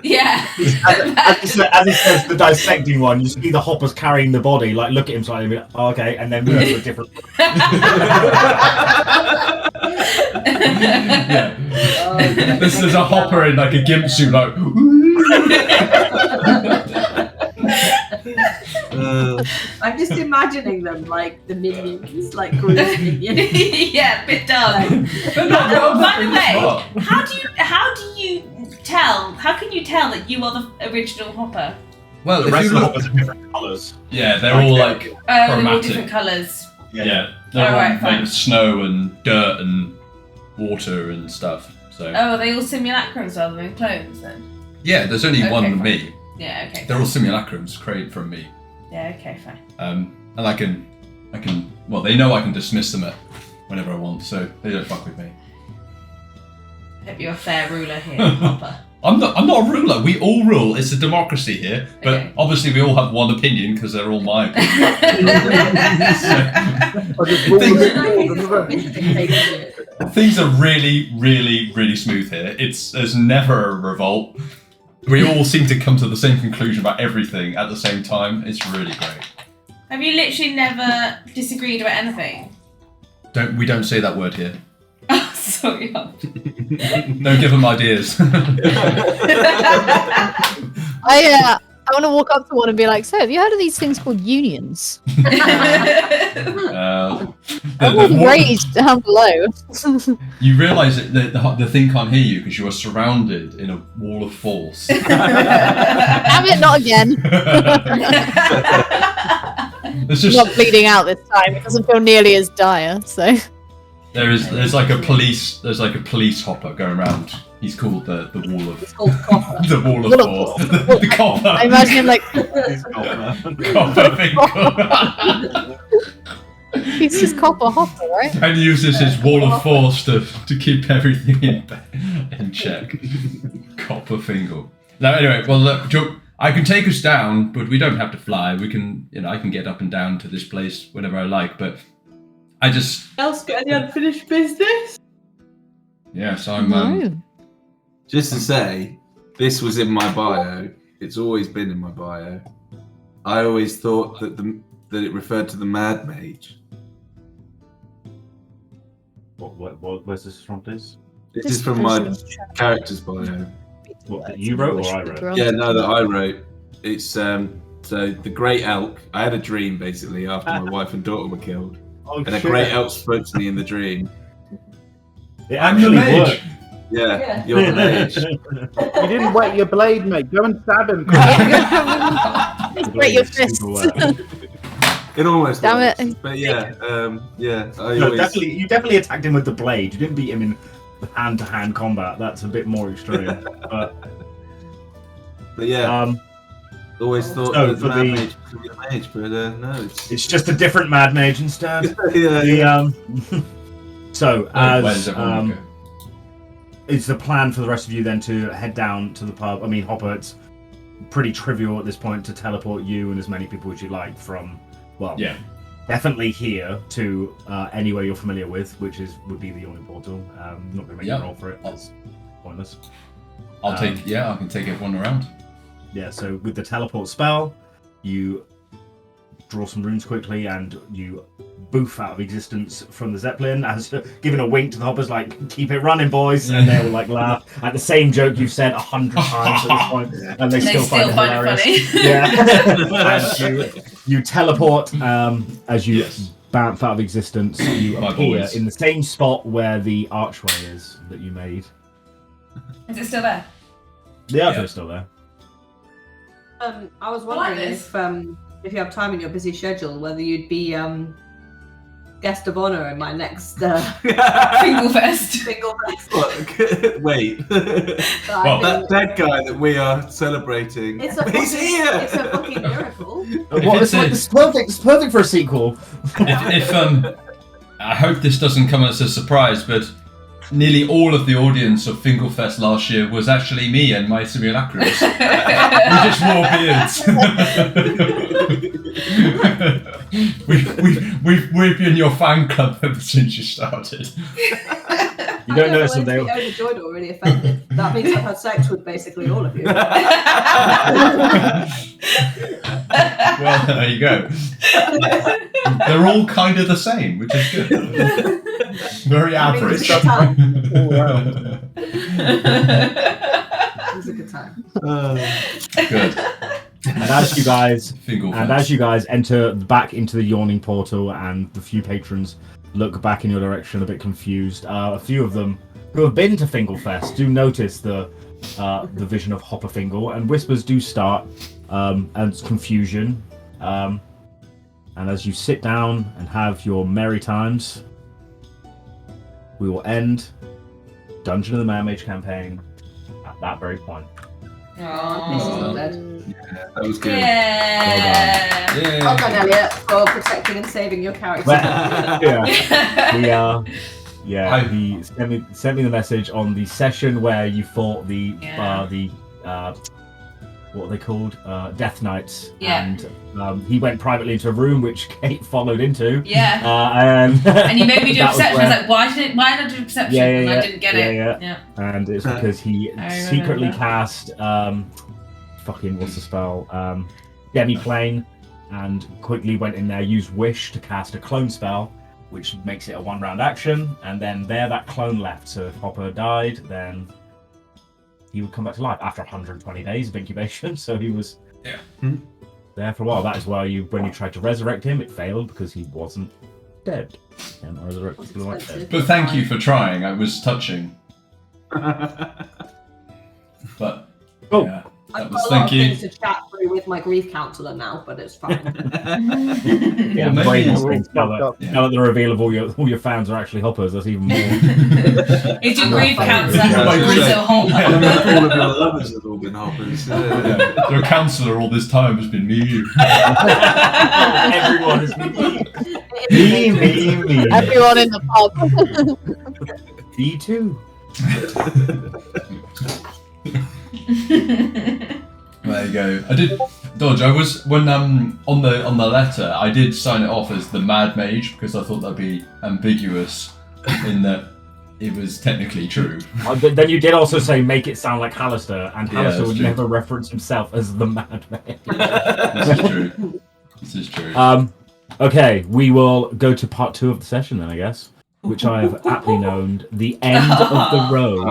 Yeah. As he says the dissecting one, you see the hoppers carrying the body, like look at him slightly, and be like, oh, okay, and then move to a different. Yeah. This is a hopper in like a gimp suit, like. I'm just imagining them like the minions, like Groot's minions. Yeah, a bit dark. But no, By the way, how do you tell? How can you tell that you are the original hopper? Well, The if rest you of the look, hoppers are different colours. yeah, they're all like Oh, they're all chromatic. different colours. Yeah, they're all Alright, made fine. of snow and dirt and water and stuff. So Oh, are they all simulacrums rather than clones then? yeah, there's only Okay, one fine. me. Yeah. Okay. They're all simulacrums created from me. Yeah. Okay. Fine. And I can. Well, they know I can dismiss them at whenever I want, so they don't fuck with me. Hope you're a fair ruler here, hopper. I'm not a ruler. We all rule. It's a democracy here, but Okay. obviously we all have one opinion because they're all my opinion. I just rule them more than the rest. Things are really, really, really smooth here. There's never a revolt. We all seem to come to the same conclusion about everything at the same time. It's really great. Have you literally never disagreed about anything? We don't say that word here. Oh, sorry. No, give them ideas. I want to walk up to one and be like, so have you heard of these things called unions? I'm all raised down below. You realise that the thing can't hear you because you are surrounded in a wall of force. Damn it, not again. It's I'm just not bleeding out this time. It doesn't feel nearly as dire, so. there's like a police hopper going around. He's called the wall of It's called copper. the wall of Wall of force. The copper. I imagine him like, Copper Fingle. he's just copper hopper, right? And uses his wall of force to keep everything in check. Copper Fingle. Now, anyway, well, look, I can take us down, but we don't have to fly. We can, I can get up and down to this place whenever I like. But I just, Else got any unfinished business? yes, I'm. No. Just to say, this was in my bio. It's always been in my bio. I always thought that it referred to the Mad Mage. Where's this from, please? This is from my character's bio. What, that you wrote or I wrote? Yeah, no, that I wrote. It's so the Great Elk. I had a dream basically after my wife and daughter were killed, Oh, and a Great Elk spoke to me in the dream. It I'm the actually mage. worked. Yeah, you're the mage. You didn't wet your blade, mate. Go and stab him. Break your fists. It almost Damn works. it. But yeah, yeah. I No, always, you definitely attacked him with the blade. You didn't beat him in hand-to-hand combat. That's a bit more extreme. But yeah, always thought so that the for Mad the- Mage could be a mage, but no, it's just a different Mad Mage instead. yeah. So Where's as everyone go? is the plan for the rest of you then to head down to the pub? I mean, Hopper, it's pretty trivial at this point to teleport you and as many people as you like from, well, Yeah. definitely here to anywhere you're familiar with, which would be the Ywen portal. I'm not going to make Yeah. a roll for it. It's pointless. I can take everyone around. Yeah, so with the teleport spell, you draw some runes quickly, and you boof out of existence from the Zeppelin, as giving a wink to the hoppers, like, keep it running, boys, and they will like laugh at the same joke you've said 100 times at this point, and they still find it hilarious. Funny. Yeah. You teleport as you bounce out of existence. You appear in the same spot where the archway is that you made. Is it still there? The archway is still there. I was wondering if you have time in your busy schedule, whether you'd be guest of honor in my next Fingle Fest. Look, wait. That dead guy that we are celebrating. He's here. It's a fucking miracle. It's perfect. It's perfect for a sequel. If I hope this doesn't come as a surprise, but nearly all of the audience of Finglefest last year was actually me and my simulacrums. We just wore beards. We've been your fan club ever since you started. You don't notice that they were overjoyed, already offended. That means I've had sex with basically all of you. Well, there you go. They're all kind of the same, which is good. Very average. It was a good time. Good. And as you guys enter back into the yawning portal, and the few patrons look back in your direction a bit confused, a few of them who have been to Finglefest do notice the vision of Hopper Fingle, and whispers do start, and confusion. And as you sit down and have your merry times, we will end Dungeon of the Mage campaign at that very point. This is not dead. Yeah, that was good. Yeah. Well done, Elliot, for protecting and saving your character. He sent me the message on the session where you fought the what are they called? Death Knights. Yeah. And he went privately into a room which Kate followed into. Yeah. And you made me do a perception. I was like, why did I do a perception? And I didn't get it. Yeah. And it's because he secretly cast what's the spell? Demi-plane, and quickly went in there, used Wish to cast a clone spell, which makes it a 1-round action, and then that clone left. So if Hopper died, then he would come back to life after 120 days of incubation. So he was there for a while. That is why when you tried to resurrect him, it failed because he wasn't dead. And resurrected people weren't dead. But thank you for trying. I was touching. But yeah. I've got a lot of things to chat through with my grief counsellor now, but it's fine. Now that the reveal of all your fans are actually hoppers, that's even more. It's your grief counsellor. So all of your lovers have all been hoppers. Your counsellor all this time has been me. Everyone has been me. Me. Everyone in the pub. Me too. There you go. I did dodge. I was on the letter. I did sign it off as the Mad Mage because I thought that'd be ambiguous in that it was technically true. But then you did also say make it sound like Halaster, and Halaster would never reference himself as the Mad Mage. This is true. Okay, we will go to part 2 of the session then, I guess, which I have aptly known the end of the road.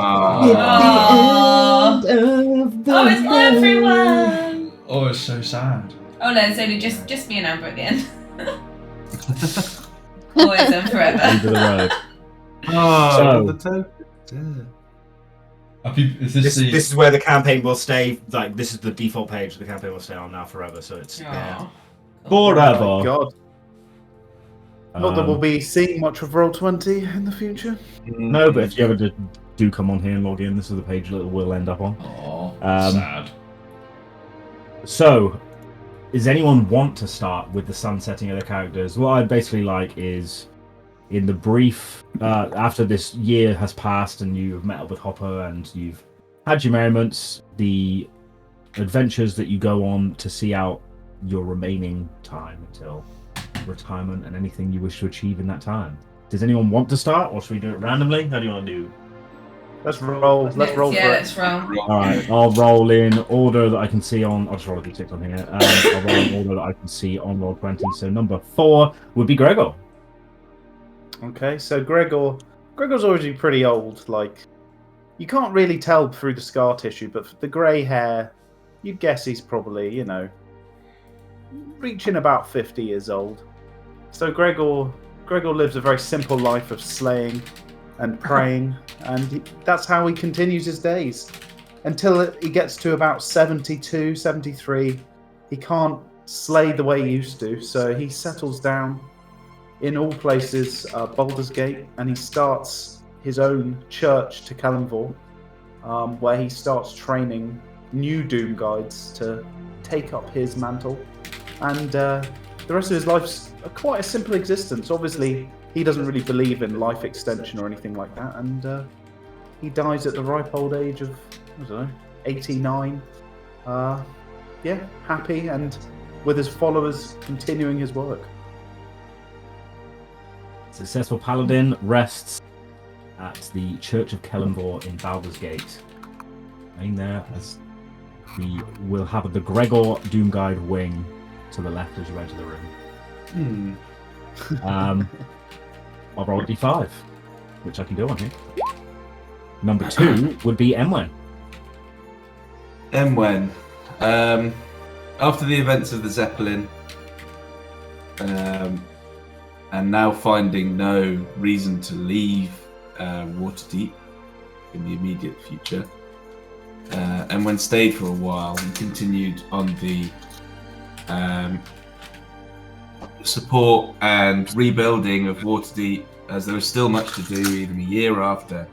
Oh, it's everyone! Oh, it's so sad. Oh no, it's only just me and Amber at the end. Always and forever. End of the road. This is where the campaign will stay. Like, this is the default page the campaign will stay on now forever. So it's forever. Oh my God. Not that we'll be seeing much of Roll20 in the future. No, but if you ever do come on here and log in, this is the page that we'll end up on. Oh, sad. So, does anyone want to start with the sunsetting of the characters? What I'd basically like is, in the brief, after this year has passed and you've met up with Hopper and you've had your merriments, the adventures that you go on to see out your remaining time until retirement and anything you wish to achieve in that time. Does anyone want to start, or should we do it randomly? How do you want to do? Let's roll. Let's roll Yeah, for let's roll. All right, I'll roll in order that I can see on. I'll just roll a d6 on here. I'll roll in order that I can see on roll 20. So number 4 would be Gregor. Okay, so Gregor's already pretty old. Like, you can't really tell through the scar tissue, but for the grey hair, you'd guess he's probably, reaching about 50 years old. So Gregor lives a very simple life of slaying and praying, and that's how he continues his days until he gets to about 72, 73. He can't slay the way he used to, so he settles down in all places, Baldur's Gate, and he starts his own church to Kalimvor, where he starts training new Doomguides to take up his mantle. And the rest of his life's quite a simple existence. Obviously, he doesn't really believe in life extension or anything like that, and he dies at the ripe old age of, 89. Happy and with his followers continuing his work. Successful Paladin rests at the Church of Kalimvor in Baldur's Gate. In there, as we will have the Gregor Doomguide wing to the left as you enter the room. I'll roll a d5, which I can do on here. Number 2 would be Emwen. Emwen. After the events of the Zeppelin, and now finding no reason to leave Waterdeep in the immediate future, Emwen stayed for a while and continued on the support and rebuilding of Waterdeep, as there was still much to do even a year after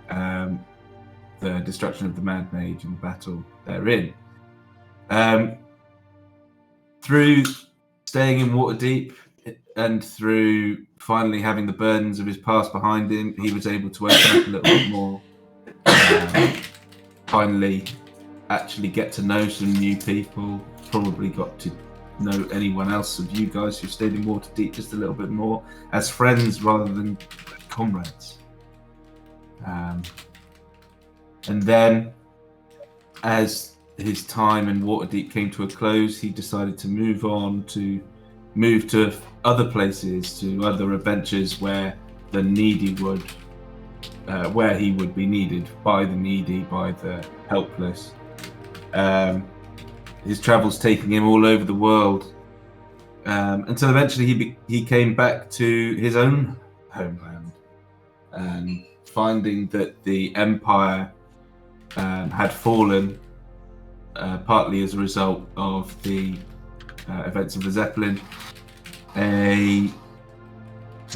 the destruction of the Mad Mage and the battle therein. Through staying in Waterdeep and through finally having the burdens of his past behind him, he was able to open up a little bit more. Finally actually get to know some new people, probably got to know anyone else of you guys who stayed in Waterdeep just a little bit more as friends rather than comrades. And then, as his time in Waterdeep came to a close, he decided to move to other places, to other adventures where the needy would, where he would be needed by the needy, by the helpless. His travels taking him all over the world, until eventually he came back to his own homeland, and finding that the Empire had fallen, partly as a result of the events of the Zeppelin. A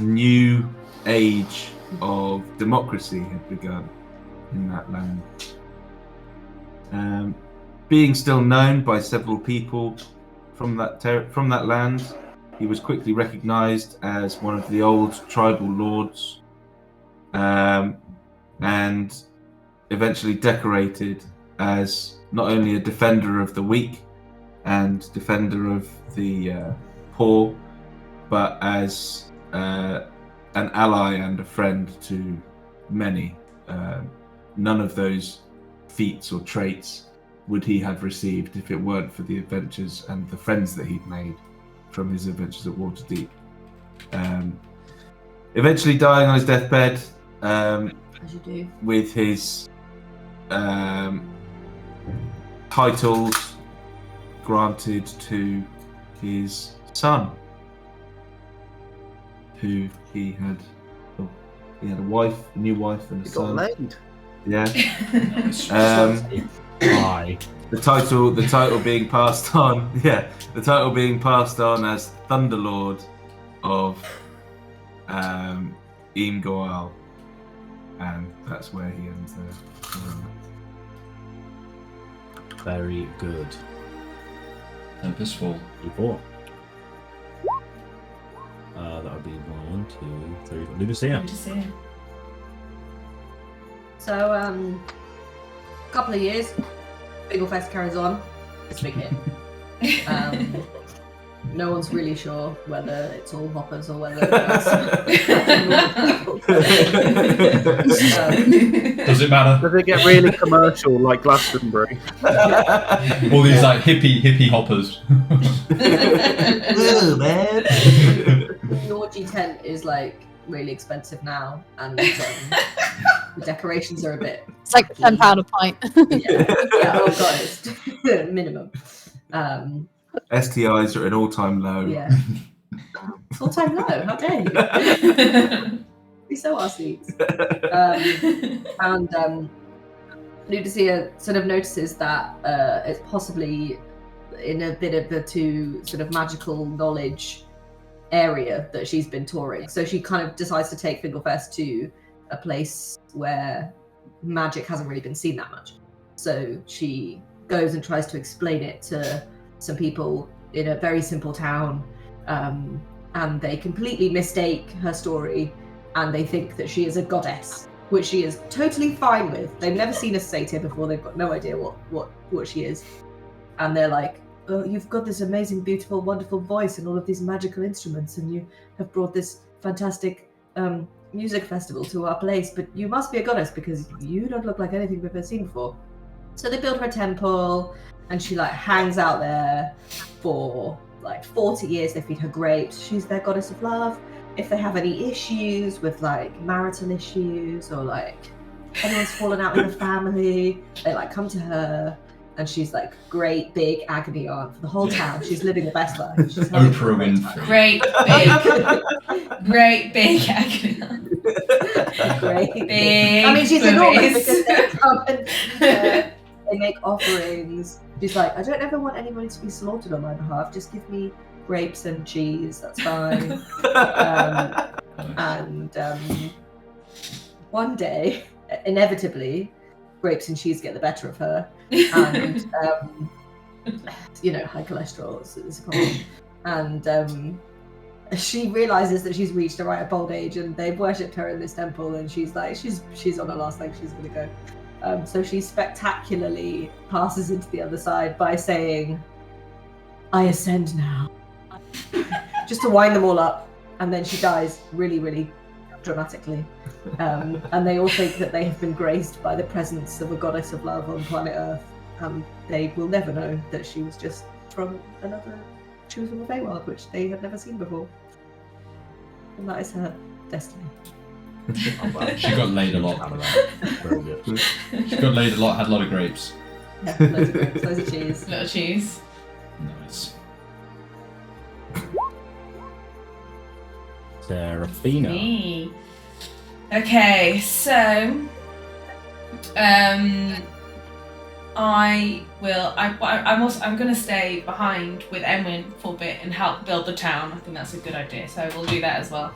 new age of democracy had begun in that land. Being still known by several people from that land, he was quickly recognised as one of the old tribal lords, and eventually decorated as not only a defender of the weak and defender of the poor, but as an ally and a friend to many. None of those feats or traits would he have received if it weren't for the adventures and the friends that he'd made from his adventures at Waterdeep. Eventually dying on his deathbed, As you do. with his titles granted to his son, who he had a wife, a new wife, and a He got son. laid. Yeah. Bye. The title being passed on. Yeah, the title being passed on as Thunderlord of Imgoal, and that's where he ends there. Very good. Tempest Fall. E4. That would be 1, 2, 3. Ludusia. Good to see you. So, a couple of years, Bigglefest carries on. It's a big hit. No one's really sure whether it's all hoppers or whether it's Does it matter? Does it get really commercial like Glastonbury? All these like hippie hoppers. Ooh, man. The orgy tent is like really expensive now, and the decorations are a bit. It's like £10 a pint. Yeah, oh god, it's minimum. STIs are an all-time low. Yeah. All time low, how dare you? We sell our seats. And Ludusia sort of notices that it's possibly in a bit of the two sort of magical knowledge area that she's been touring. So she kind of decides to take Fingle first to a place where magic hasn't really been seen that much. So she goes and tries to explain it to some people in a very simple town, and they completely mistake her story, and they think that she is a goddess, which she is totally fine with. They've never seen a satyr before. They've got no idea what she is, and they're like, "Oh, you've got this amazing, beautiful, wonderful voice and all of these magical instruments, and you have brought this fantastic music festival to our place, but you must be a goddess because you don't look like anything we've ever seen before." So they build her a temple, and she like hangs out there for like 40 years. They feed her grapes. She's their goddess of love. If they have any issues with like marital issues, or like anyone's fallen out in the family, they like come to her, and she's like great big agony aunt for the whole town. She's living the best life. She's having Oprah a great Winfrey. time. Great big agony. Great Big I mean, she's enormous boobies. because they come and they make offerings. She's like, I don't ever want anyone to be slaughtered on my behalf. Just give me grapes and cheese. That's fine. One day, inevitably, grapes and cheese get the better of her, and high cholesterol is a problem. And she realizes that she's reached a ripe old age, and they've worshipped her in this temple, and she's like, she's on her last leg. She's gonna go. So she spectacularly passes into the other side by saying, "I ascend now," just to wind them all up, and then she dies really, really dramatically. And they all think that they have been graced by the presence of a goddess of love on planet Earth, and they will never know that she was just from she was from the Feywild, which they had never seen before. And that is her destiny. Oh, wow. She got laid a lot. Very good. She got laid a lot, had a lot of grapes. Yeah, loads of grapes, loads of cheese. Little cheese. Nice. Seraphina. Me. Okay, so I'm gonna stay behind with Emwen for a bit and help build the town. I think that's a good idea, so we'll do that as well.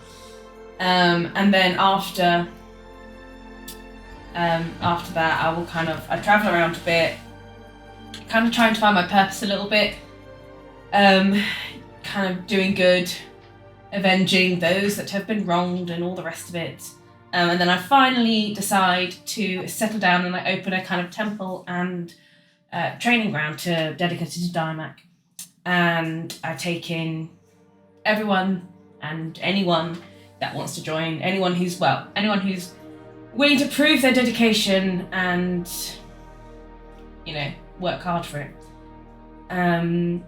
And then after that, I will I travel around a bit, kind of trying to find my purpose a little bit, kind of doing good, avenging those that have been wronged and all the rest of it. And then I finally decide to settle down, and I open a kind of temple and training ground dedicated to Diamac. And I take in everyone and anyone that wants to join, anyone who's willing to prove their dedication and, work hard for it. In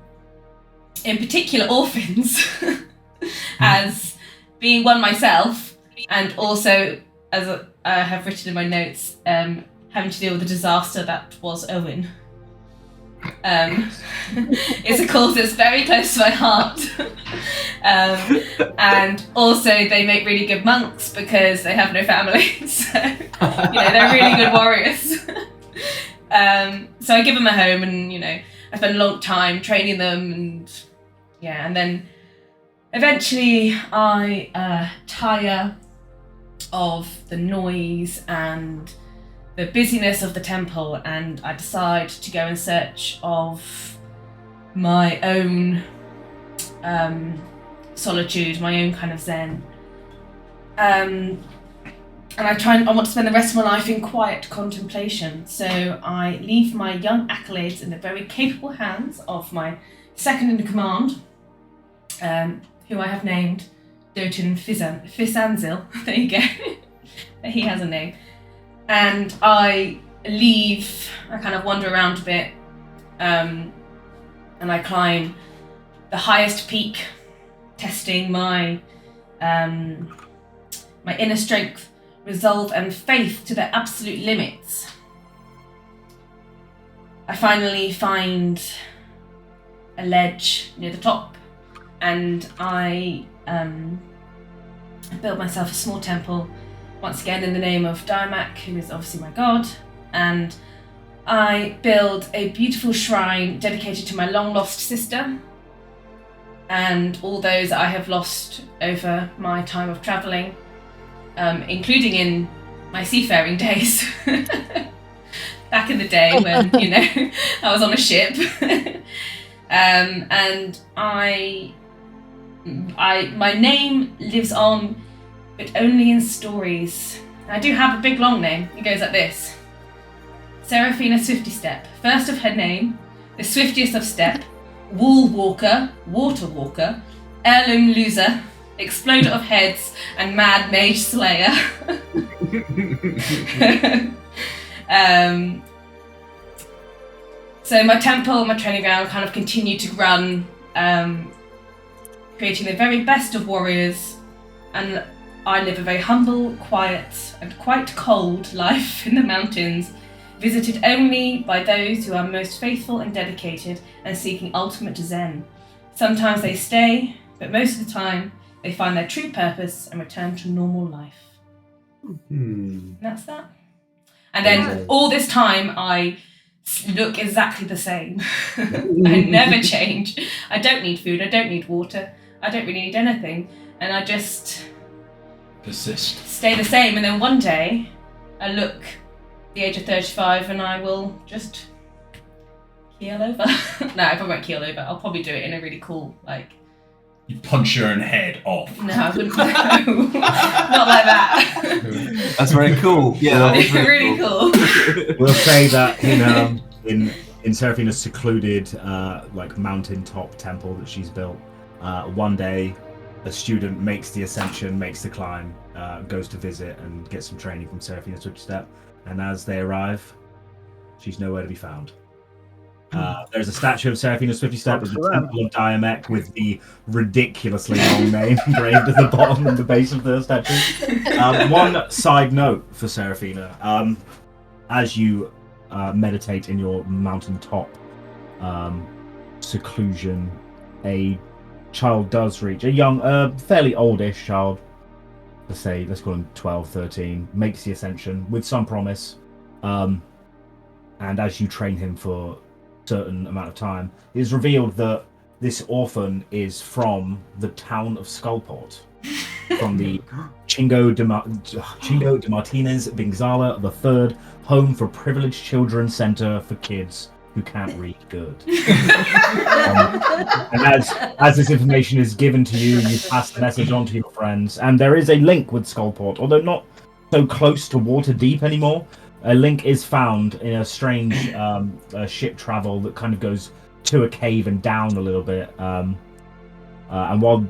particular, orphans, as being one myself, and also, as I have written in my notes, having to deal with the disaster that was Owen. It's a cause that's very close to my heart. And also they make really good monks because they have no family, so they're really good warriors. So I give them a home, and I spend a long time training them, and then eventually I tire of the noise and the busyness of the temple, and I decide to go in search of my own solitude, my own kind of zen. And I want to spend the rest of my life in quiet contemplation. So I leave my young accolades in the very capable hands of my second in command, who I have named Dotan Fisanzil. There you go. that he has a name. And I kind of wander around a bit, and I climb the highest peak, testing my inner strength, resolve, and faith to their absolute limits. I finally find a ledge near the top, and I build myself a small temple, once again in the name of Diamak, who is obviously my god, and I build a beautiful shrine dedicated to my long-lost sister, and all those I have lost over my time of travelling, including in my seafaring days. Back in the day when, I was on a ship. And my name lives on, but only in stories. I do have a big long name. It goes like this. Seraphina Swiftystep, first of her name, the swiftiest of step, Wool Walker, Water Walker, Heirloom Loser, Exploder of Heads, and Mad Mage Slayer. So my temple, my training ground kind of continue to run, creating the very best of warriors, and I live a very humble, quiet, and quite cold life in the mountains, visited only by those who are most faithful and dedicated and seeking ultimate zen. Sometimes they stay, but most of the time they find their true purpose and return to normal life. And that's that. And then all this time I look exactly the same. I never change. I don't need food, I don't need water, I don't really need anything. And I just persist. Stay the same, and then one day I look at the age of 35 and I will just keel over. No, I probably won't keel over. I'll probably do it in a really cool, You punch your own head off. No, I wouldn't. No. Not like that. That's very cool. Yeah, that is really cool. We'll say that in Seraphina's secluded mountaintop temple that she's built, one day a student makes the ascension, makes the climb, goes to visit and gets some training from Seraphina Swiftystep, and as they arrive, she's nowhere to be found. There's a statue of Seraphina Swiftystep at the Temple of Diamek with the ridiculously long name engraved at the bottom and the base of the statue. One side note for Seraphina, as you meditate in your mountaintop seclusion, a child does reach, a young, fairly oldish child, let's call him 12, 13, makes the ascension with some promise, and as you train him for certain amount of time, it is revealed that this orphan is from the town of Skullport, from the Chingo de Martinez Bingzala III Home for Privileged Children Center for Kids Who Can't Read Good. And as this information is given to you, you pass the message on to your friends, and there is a link with Skullport, although not so close to Waterdeep anymore. A link is found in a strange ship travel that kind of goes to a cave and down a little bit. And while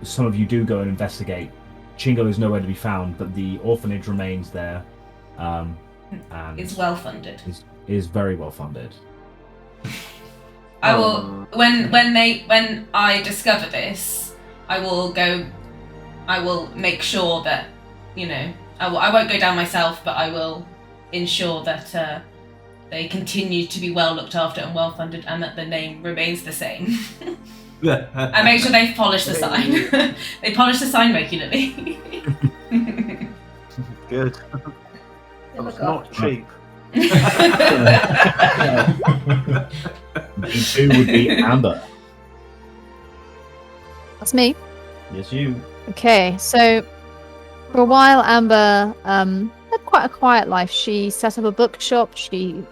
some of you do go and investigate, Chingo is nowhere to be found, but the orphanage remains there. And it's well funded. Is very well funded. I will when I discover this, I will make sure that, I won't go down myself, but I will ensure that they continue to be well looked after and well funded, and that the name remains the same. I make sure they polish the sign. They polish the sign regularly. Good. It's not cheap. B2 would be Amber. That's me. Yes, you. Okay, so for a while, Amber had quite a quiet life. She set up a bookshop. She,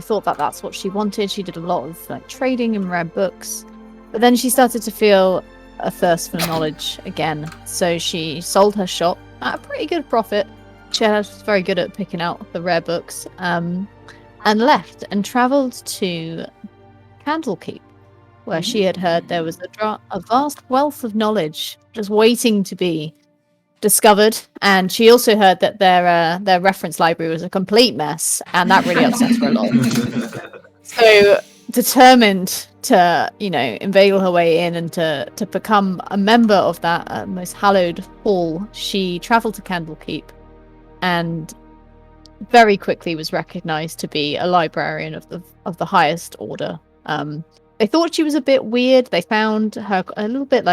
thought that that's what she wanted. She did a lot of trading in rare books, but then she started to feel a thirst for knowledge again. So she sold her shop at a pretty good profit. She was very good at picking out the rare books, and left and travelled to Candlekeep, where she had heard there was a vast wealth of knowledge just waiting to be discovered, and she also heard that their reference library was a complete mess, and that really upsets her a lot. So, determined to, inveigle her way in and to become a member of that most hallowed hall, she travelled to Candlekeep, and very quickly was recognised to be a librarian of the highest order. They thought she was a bit weird. They found her a little bit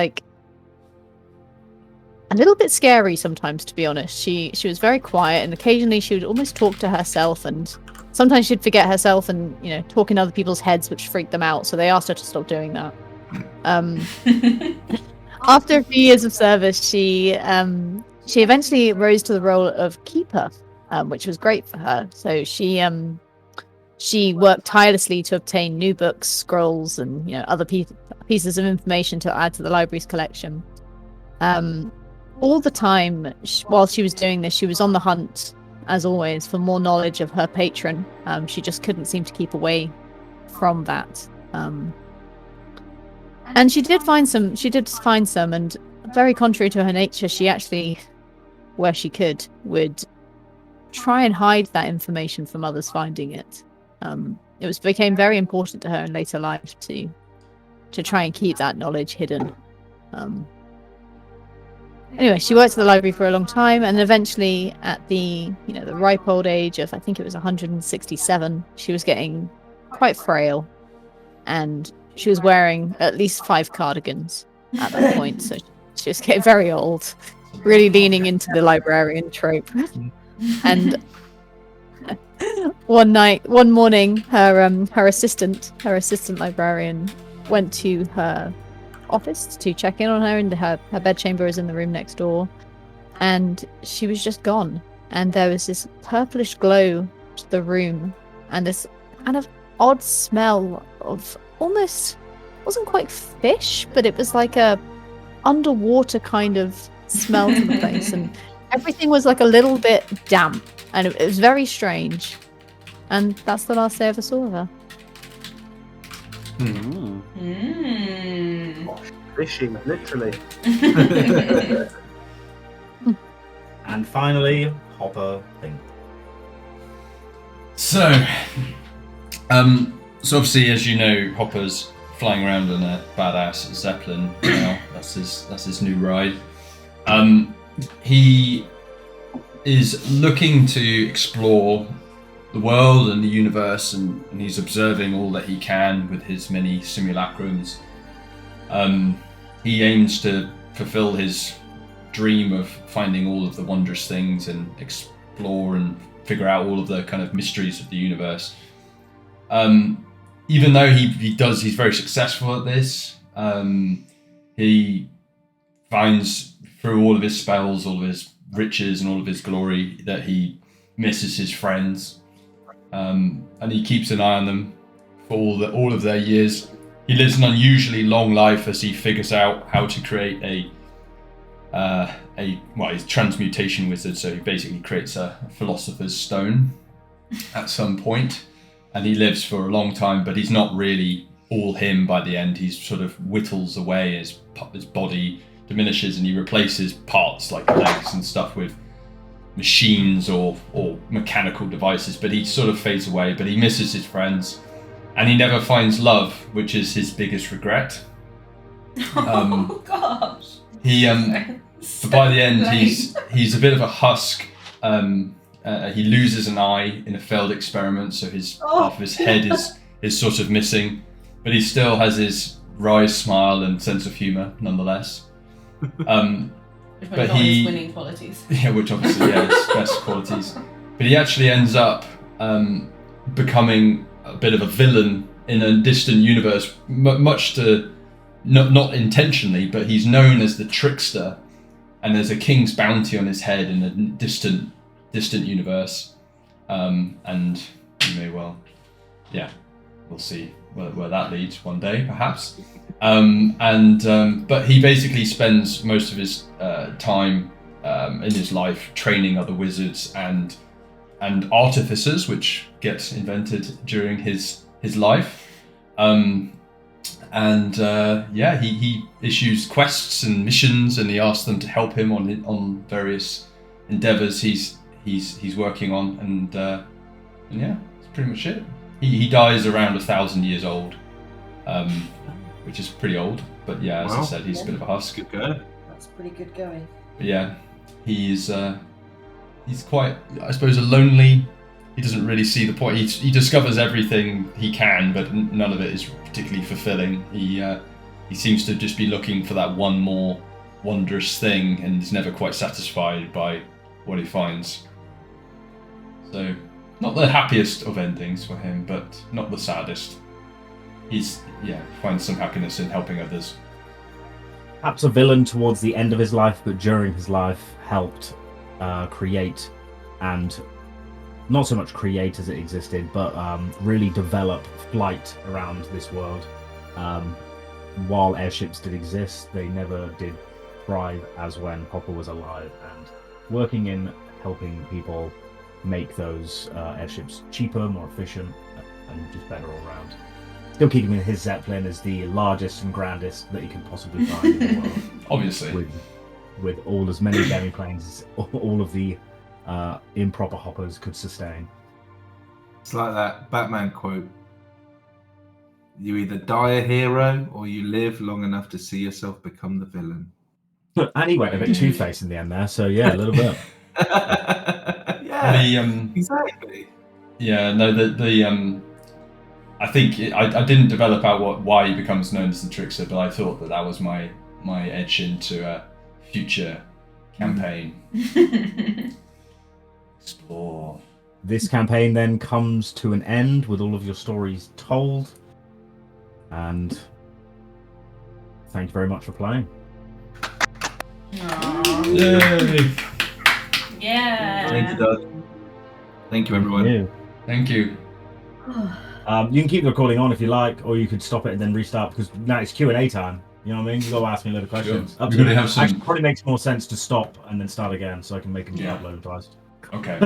scary sometimes, to be honest. She was very quiet, and occasionally she would almost talk to herself, and sometimes she'd forget herself and talk in other people's heads, which freaked them out. So they asked her to stop doing that. After a few years of service, she eventually rose to the role of keeper, which was great for her. So she worked tirelessly to obtain new books, scrolls, and other pieces of information to add to the library's collection. All the time while she was doing this, she was on the hunt, as always, for more knowledge of her patron. She just couldn't seem to keep away from that. And she did find some, and very contrary to her nature, she actually, where she could, would try and hide that information from others finding it. It became very important to her in later life to try and keep that knowledge hidden. Anyway, she worked at the library for a long time, and eventually at the ripe old age of, I think it was 167, she was getting quite frail, and she was wearing at least 5 cardigans at that point, so she was getting very old, really leaning into the librarian trope. And one morning, her assistant librarian went to her office to check in on her, and her bedchamber is in the room next door, and she was just gone. And there was this purplish glow to the room, and this kind of odd smell of almost, wasn't quite fish, but it was like a underwater kind of smell to the place, and everything was like a little bit damp, and it was very strange. And that's the last day I ever saw of her. Fishing, literally. And finally, Hopper Fingle. So obviously, as you know, Hopper's flying around on a badass Zeppelin now. That's his new ride. He is looking to explore the world and the universe, and he's observing all that he can with his many simulacrums. He aims to fulfill his dream of finding all of the wondrous things and explore and figure out all of the kind of mysteries of the universe. Even though he's very successful at this, he finds through all of his spells, all of his riches and all of his glory, that he misses his friends. And he keeps an eye on them for all of their years. He lives an unusually long life as he figures out how to create he's a transmutation wizard, so he basically creates a philosopher's stone at some point, and he lives for a long time, but he's not really all him by the end. He's sort of whittles away, his body diminishes, and he replaces parts like legs and stuff with machines or mechanical devices, but he sort of fades away. But he misses his friends, and he never finds love, which is his biggest regret. Oh gosh. He but by the end he's a bit of a husk. He loses an eye in a failed experiment, so half of his head is sort of missing, but he still has his wry smile and sense of humour nonetheless. But his winning qualities. Yeah, which obviously, his best qualities. But he actually ends up becoming a bit of a villain in a distant universe, much to not intentionally, but he's known as the trickster, and there's a king's bounty on his head in a distant universe. And you may well, we'll see where that leads one day, perhaps. But he basically spends most of his time in his life training other wizards and artificers, which get invented during his life. And he issues quests and missions, and he asks them to help him on various endeavors he's working on, and yeah, that's pretty much it. He dies around 1,000 years old, which is pretty old. But yeah, as I said, he's a bit of a husk. Good guy. That's pretty good going. But yeah, he's quite, I suppose, a lonely. He doesn't really see the point. He discovers everything he can, but none of it is particularly fulfilling. He seems to just be looking for that one more wondrous thing, and is never quite satisfied by what he finds. So, not the happiest of endings for him, but not the saddest. Finds some happiness in helping others. Perhaps a villain towards the end of his life, but during his life helped create, and not so much create as it existed, but really develop flight around this world. While airships did exist, they never did thrive as when Hopper was alive, and working in helping people make those airships cheaper, more efficient, and just better all around. Still keeping his Zeppelin as the largest and grandest that he can possibly find in the world. Obviously. With as many demiplanes as all of the improper hoppers could sustain. It's like that Batman quote. You either die a hero, or you live long enough to see yourself become the villain. And he went a bit Two-Face in the end there, so yeah, a little bit. Yeah, exactly. Yeah, no, I think I didn't develop out why he becomes known as the Trickster, but I thought that was my edge into a future campaign. Explore. This campaign then comes to an end with all of your stories told, and thank you very much for playing. Yay! Yeah. Thank you, Doug. Thank you, everyone. Thank you. You can keep the recording on if you like, or you could stop it and then restart, because now it's Q&A time. You know what I mean? You got to ask me a load of questions. Sure. We're going to have some... Actually, probably makes more sense to stop and then start again, so I can make them upload twice. Okay.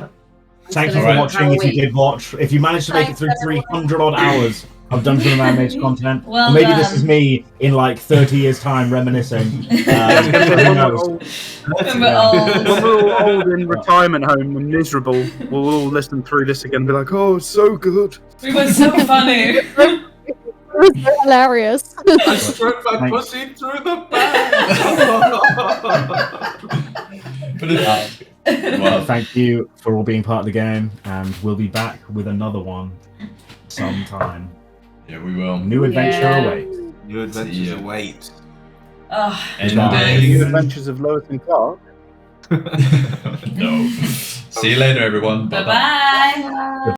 Thank you for watching. If you did watch, if you managed to make it through 300 odd hours of Dungeons and Mage content, well maybe done. this is me in like 30 years' time reminiscing. Who knows? When we're old. When we're all old in retirement home and miserable, we'll all listen through this again and be like, "Oh, it's so good. We were so funny. It was so hilarious. I struck my pussy through the back. Well, Thank you for all being part of the game, and we'll be back with another one sometime. yeah, we will. New adventure awaits. New adventures await. Oh, New Adventures of Lois and Clark." No. See you later, everyone. bye-bye.